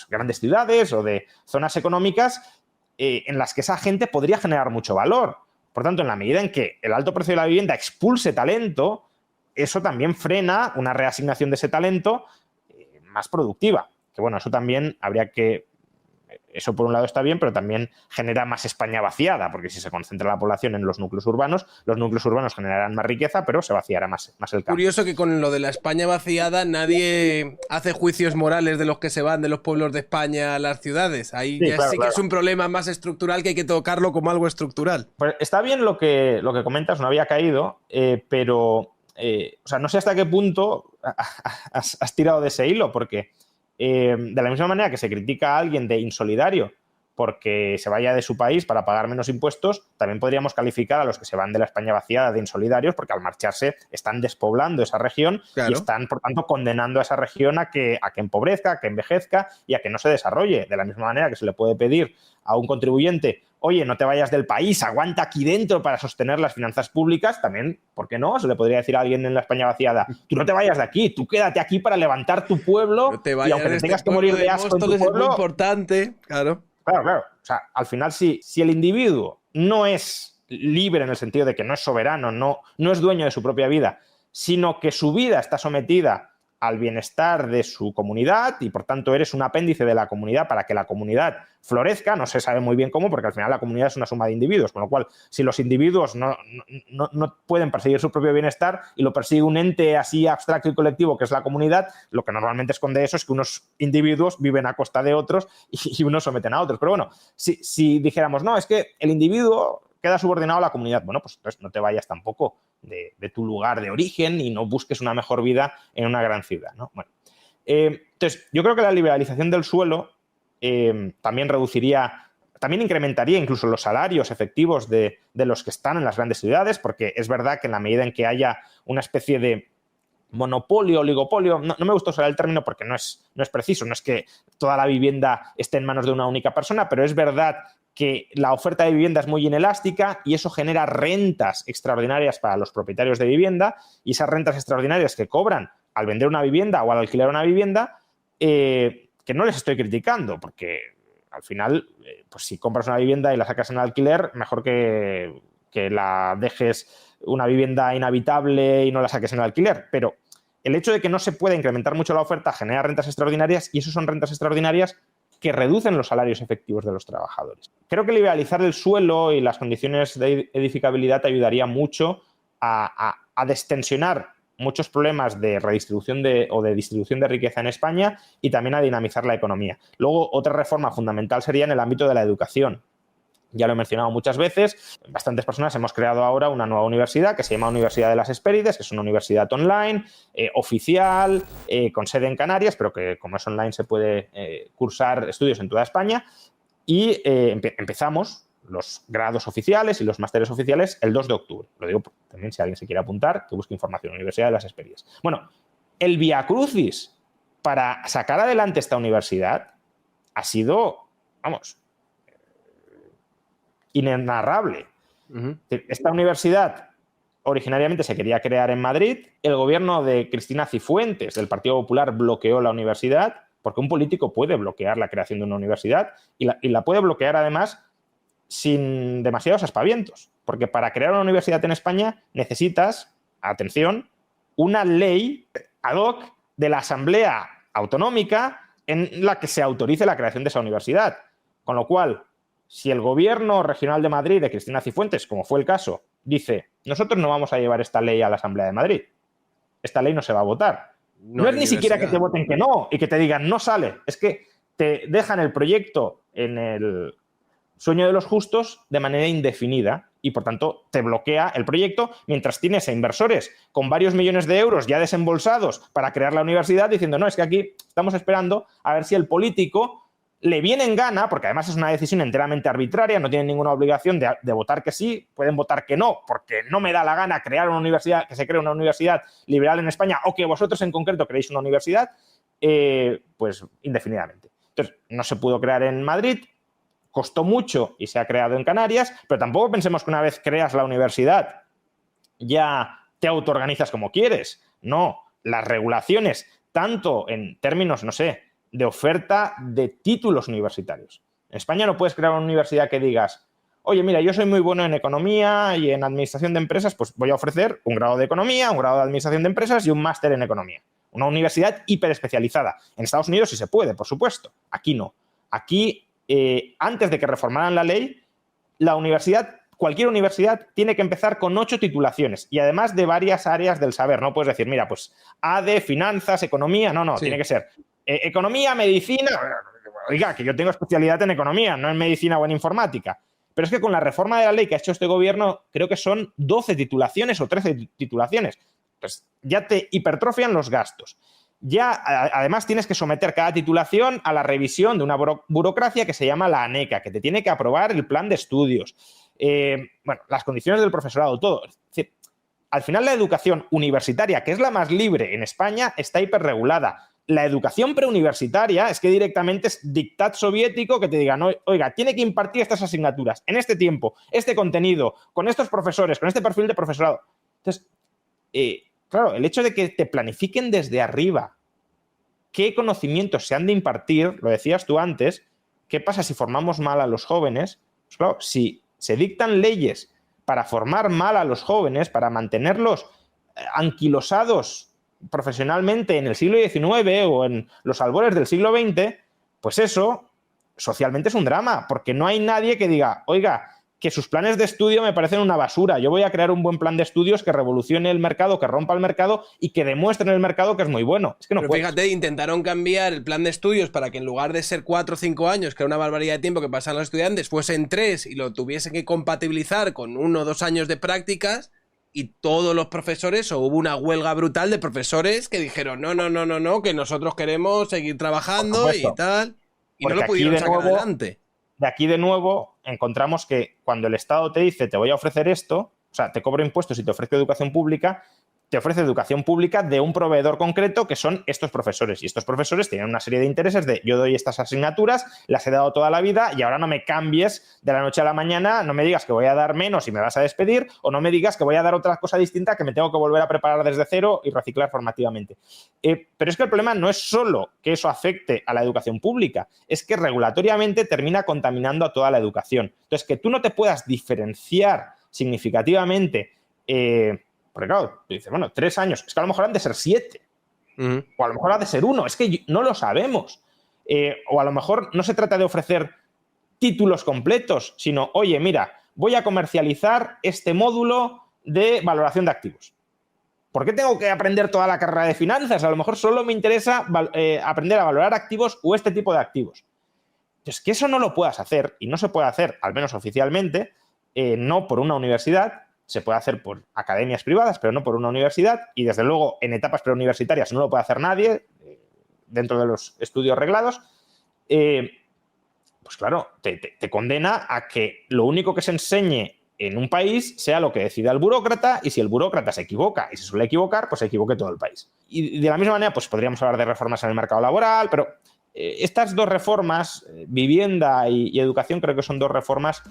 grandes ciudades o de zonas económicas en las que esa gente podría generar mucho valor. Por tanto, en la medida en que el alto precio de la vivienda expulse talento, eso también frena una reasignación de ese talento más productiva. Que bueno, eso también habría que... Eso por un lado está bien, pero también genera más España vaciada, porque si se concentra la población en los núcleos urbanos generarán más riqueza, pero se vaciará más el campo. Curioso que con lo de la España vaciada nadie hace juicios morales de los que se van de los pueblos de España a las ciudades. Ahí sí, ya claro, sí que es un problema más estructural que hay que tocarlo como algo estructural. Pues está bien lo que comentas, no había caído, pero no sé hasta qué punto has tirado de ese hilo, porque... de la misma manera que se critica a alguien de insolidario porque se vaya de su país para pagar menos impuestos, también podríamos calificar a los que se van de la España vaciada de insolidarios porque al marcharse están despoblando esa región, claro, y están, por tanto, condenando a esa región a que empobrezca, a que envejezca y a que no se desarrolle. De la misma manera que se le puede pedir a un contribuyente, oye, no te vayas del país, aguanta aquí dentro para sostener las finanzas públicas, también, ¿por qué no? Se le podría decir a alguien en la España vaciada, tú no te vayas de aquí, tú quédate aquí para levantar tu pueblo, no te y aunque te tengas que morir de asco en tu pueblo... Es muy importante, claro. Claro. O sea, al final, si el individuo no es libre en el sentido de que no es soberano, no es dueño de su propia vida, sino que su vida está sometida al bienestar de su comunidad y, por tanto, eres un apéndice de la comunidad para que la comunidad florezca. No se sabe muy bien cómo, porque al final la comunidad es una suma de individuos, con lo cual, si los individuos no pueden perseguir su propio bienestar y lo persigue un ente así abstracto y colectivo que es la comunidad, lo que normalmente esconde eso es que unos individuos viven a costa de otros y unos someten a otros. Pero bueno, si dijéramos, no, es que el individuo queda subordinado a la comunidad, bueno, pues entonces no te vayas tampoco de tu lugar de origen y no busques una mejor vida en una gran ciudad, ¿no? Bueno, entonces, yo creo que la liberalización del suelo también incrementaría incluso los salarios efectivos de los que están en las grandes ciudades, porque es verdad que en la medida en que haya una especie de monopolio, oligopolio, no me gusta usar el término porque no es preciso, no es que toda la vivienda esté en manos de una única persona, pero es verdad que la oferta de vivienda es muy inelástica y eso genera rentas extraordinarias para los propietarios de vivienda, y esas rentas extraordinarias que cobran al vender una vivienda o al alquilar una vivienda, que no les estoy criticando, porque al final, pues si compras una vivienda y la sacas en alquiler, mejor que la dejes una vivienda inhabitable y no la saques en alquiler. Pero el hecho de que no se pueda incrementar mucho la oferta genera rentas extraordinarias, y eso son rentas extraordinarias que reducen los salarios efectivos de los trabajadores. Creo que liberalizar el suelo y las condiciones de edificabilidad ayudaría mucho a destensionar muchos problemas de redistribución o de distribución de riqueza en España, y también a dinamizar la economía. Luego, otra reforma fundamental sería en el ámbito de la educación. Ya lo he mencionado muchas veces, bastantes personas hemos creado ahora una nueva universidad que se llama Universidad de las Hespérides, que es una universidad online, oficial, con sede en Canarias, pero que como es online se puede cursar estudios en toda España, y empezamos los grados oficiales y los másteres oficiales el 2 de octubre. Lo digo también si alguien se quiere apuntar, que busque información, Universidad de las Hespérides. Bueno, el viacrucis para sacar adelante esta universidad ha sido, vamos, inenarrable. Esta universidad originariamente se quería crear en Madrid. El gobierno de Cristina Cifuentes, del Partido Popular, bloqueó la universidad, porque un político puede bloquear la creación de una universidad y la puede bloquear además sin demasiados aspavientos, porque para crear una universidad en España necesitas, atención, una ley ad hoc de la Asamblea Autonómica en la que se autorice la creación de esa universidad. Con lo cual, si el gobierno regional de Madrid, de Cristina Cifuentes, como fue el caso, dice, nosotros no vamos a llevar esta ley a la Asamblea de Madrid, esta ley no se va a votar. No es ni siquiera que te voten que no y que te digan no sale, es que te dejan el proyecto en el sueño de los justos de manera indefinida y, por tanto, te bloquea el proyecto mientras tienes a inversores con varios millones de euros ya desembolsados para crear la universidad diciendo, no, es que aquí estamos esperando a ver si el político le viene en gana, porque además es una decisión enteramente arbitraria, no tienen ninguna obligación de votar que sí, pueden votar que no, porque no me da la gana crear una universidad, que se cree una universidad liberal en España, o que vosotros en concreto creéis una universidad, pues indefinidamente. Entonces, no se pudo crear en Madrid, costó mucho y se ha creado en Canarias, pero tampoco pensemos que una vez creas la universidad ya te autoorganizas como quieres. No, las regulaciones, tanto en términos, no sé, de oferta de títulos universitarios. En España no puedes crear una universidad que digas, oye, mira, yo soy muy bueno en economía y en administración de empresas, pues voy a ofrecer un grado de economía, un grado de administración de empresas y un máster en economía. Una universidad hiperespecializada. En Estados Unidos sí se puede, por supuesto. Aquí no. Aquí, antes de que reformaran la ley, la universidad, cualquier universidad, tiene que empezar con 8 titulaciones y además de varias áreas del saber. No puedes decir, mira, pues AD, finanzas, economía. No, sí. Tiene que ser economía, medicina. Oiga, que yo tengo especialidad en economía, no en medicina o en informática. Pero es que con la reforma de la ley que ha hecho este gobierno, creo que son 12 titulaciones o 13 titulaciones. Pues ya te hipertrofian los gastos. Ya, además, tienes que someter cada titulación a la revisión de una burocracia que se llama la ANECA, que te tiene que aprobar el plan de estudios. Bueno, las condiciones del profesorado, todo. Es decir, al final la educación universitaria, que es la más libre en España, está hiperregulada. La educación preuniversitaria es que directamente es dictat soviético que te digan, oiga, tiene que impartir estas asignaturas en este tiempo, este contenido, con estos profesores, con este perfil de profesorado. Entonces, claro, el hecho de que te planifiquen desde arriba qué conocimientos se han de impartir, lo decías tú antes, ¿qué pasa si formamos mal a los jóvenes? Pues claro, si se dictan leyes para formar mal a los jóvenes, para mantenerlos anquilosados profesionalmente en el siglo XIX o en los albores del siglo XX, pues eso socialmente es un drama, porque no hay nadie que diga, oiga, que sus planes de estudio me parecen una basura, yo voy a crear un buen plan de estudios que revolucione el mercado, que rompa el mercado y que demuestre en el mercado que es muy bueno. Es que no puedes. Fíjate, intentaron cambiar el plan de estudios para que en lugar de ser 4 o 5 años, que era una barbaridad de tiempo que pasaban los estudiantes, fuesen 3 y lo tuviesen que compatibilizar con 1 o 2 años de prácticas, y todos los profesores, o hubo una huelga brutal de profesores que dijeron, no, que nosotros queremos seguir trabajando y tal, y porque no lo pudieron sacar adelante. De aquí de nuevo encontramos que cuando el Estado te dice te voy a ofrecer esto, o sea, te cobro impuestos y te ofrece educación pública, te ofrece educación pública de un proveedor concreto que son estos profesores. Y estos profesores tienen una serie de intereses de yo doy estas asignaturas, las he dado toda la vida y ahora no me cambies de la noche a la mañana, no me digas que voy a dar menos y me vas a despedir, o no me digas que voy a dar otra cosa distinta que me tengo que volver a preparar desde cero y reciclar formativamente. Pero es que el problema no es solo que eso afecte a la educación pública, es que regulatoriamente termina contaminando a toda la educación. Entonces, que tú no te puedas diferenciar significativamente porque claro, tú dices, bueno, 3 años, es que a lo mejor han de ser 7, o a lo mejor ha de ser 1, es que no lo sabemos. O a lo mejor no se trata de ofrecer títulos completos, sino, oye, mira, voy a comercializar este módulo de valoración de activos. ¿Por qué tengo que aprender toda la carrera de finanzas? A lo mejor solo me interesa aprender a valorar activos o este tipo de activos. Entonces, que eso no lo puedas hacer, y no se puede hacer, al menos oficialmente, no por una universidad. Se puede hacer por academias privadas, pero no por una universidad, y desde luego en etapas preuniversitarias no lo puede hacer nadie dentro de los estudios reglados. Pues claro, te condena a que lo único que se enseñe en un país sea lo que decida el burócrata, y si el burócrata se equivoca y se suele equivocar, pues se equivoque todo el país. Y de la misma manera, pues podríamos hablar de reformas en el mercado laboral, pero estas 2 reformas, vivienda y educación, creo que son 2 reformas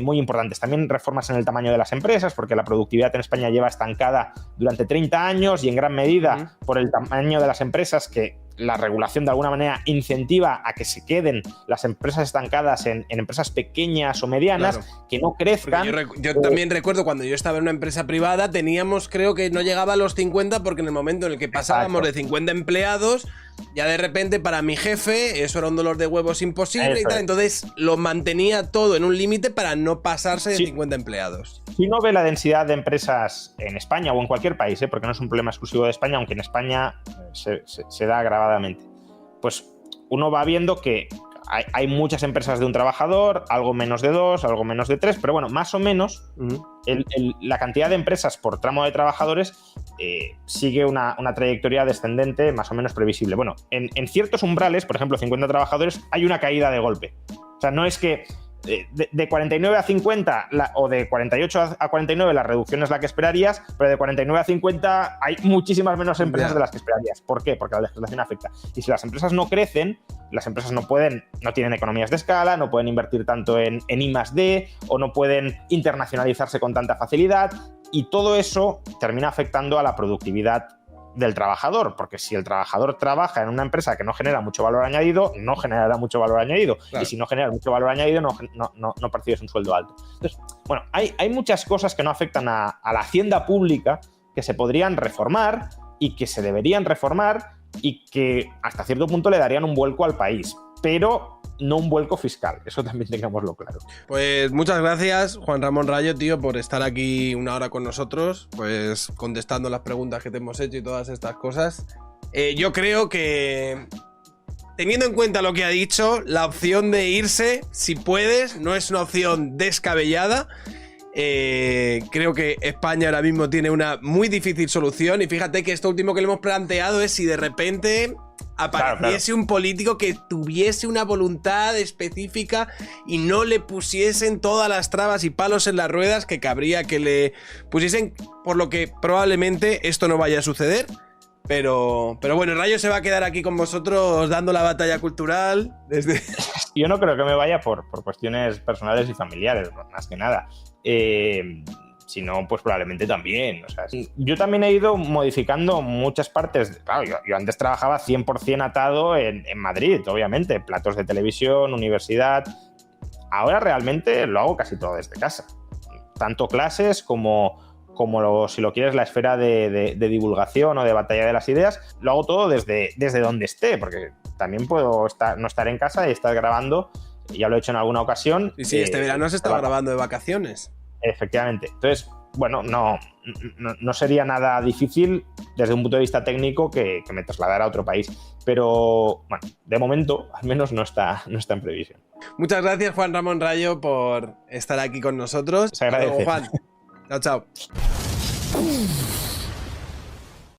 muy importantes. También reformas en el tamaño de las empresas, porque la productividad en España lleva estancada durante 30 años y en gran medida por el tamaño de las empresas, que la regulación de alguna manera incentiva a que se queden las empresas estancadas en empresas pequeñas o medianas, que no crezcan. Yo también recuerdo cuando yo estaba en una empresa privada, teníamos, creo que no llegaba a los 50, porque en el momento en el que pasábamos de 50 empleados, ya de repente para mi jefe eso era un dolor de huevos imposible y tal. Entonces lo mantenía todo en un límite para no pasarse de 50 empleados. Si uno ve la densidad de empresas en España o en cualquier país, porque no es un problema exclusivo de España, aunque en España se da agravadamente, pues uno va viendo que hay muchas empresas de un trabajador, algo menos de 2, algo menos de 3, pero bueno, más o menos la cantidad de empresas por tramo de trabajadores sigue una trayectoria descendente más o menos previsible. Bueno, en ciertos umbrales, por ejemplo, 50 trabajadores, hay una caída de golpe. O sea, no es que de 49 a 50 o de 48 a 49 la reducción es la que esperarías, pero de 49 a 50 hay muchísimas menos empresas de las que esperarías. ¿Por qué? Porque la legislación afecta. Y si las empresas no crecen, las empresas no tienen economías de escala, no pueden invertir tanto en I+D, o no pueden internacionalizarse con tanta facilidad, y todo eso termina afectando a la productividad del trabajador, porque si el trabajador trabaja en una empresa que no genera mucho valor añadido, no generará mucho valor añadido. Claro. Y si no genera mucho valor añadido, no percibes un sueldo alto. Entonces, bueno, hay muchas cosas que no afectan a la hacienda pública, que se podrían reformar y que se deberían reformar y que hasta cierto punto le darían un vuelco al país, pero no un vuelco fiscal, eso también tengámoslo claro. Pues muchas gracias, Juan Ramón Rayo, tío, por estar aquí una hora con nosotros, pues contestando las preguntas que te hemos hecho y todas estas cosas. Yo creo que, teniendo en cuenta lo que ha dicho, la opción de irse, si puedes, no es una opción descabellada. Creo que España ahora mismo tiene una muy difícil solución, y fíjate que esto último que le hemos planteado es si de repente apareciese un político que tuviese una voluntad específica y no le pusiesen todas las trabas y palos en las ruedas que cabría que le pusiesen, por lo que probablemente esto no vaya a suceder. Pero bueno, Rayo se va a quedar aquí con vosotros dando la batalla cultural desde... Yo no creo que me vaya por cuestiones personales y familiares, más que nada. Si no, pues probablemente también. O sea, yo también he ido modificando muchas partes. Claro, yo antes trabajaba 100% atado en Madrid, obviamente. Platos de televisión, universidad. Ahora realmente lo hago casi todo desde casa. Tanto clases como si lo quieres, la esfera de divulgación o de batalla de las ideas. Lo hago todo desde donde esté, porque también puedo no estar en casa y estar grabando. Ya lo he hecho en alguna ocasión. Y sí, este verano se estaba grabando de vacaciones. Efectivamente. Entonces, bueno, no sería nada difícil desde un punto de vista técnico que me trasladara a otro país. Pero, bueno, de momento, al menos no está en previsión. Muchas gracias, Juan Ramón Rayo, por estar aquí con nosotros. Se agradece. Hasta luego, Juan. Chao, chao.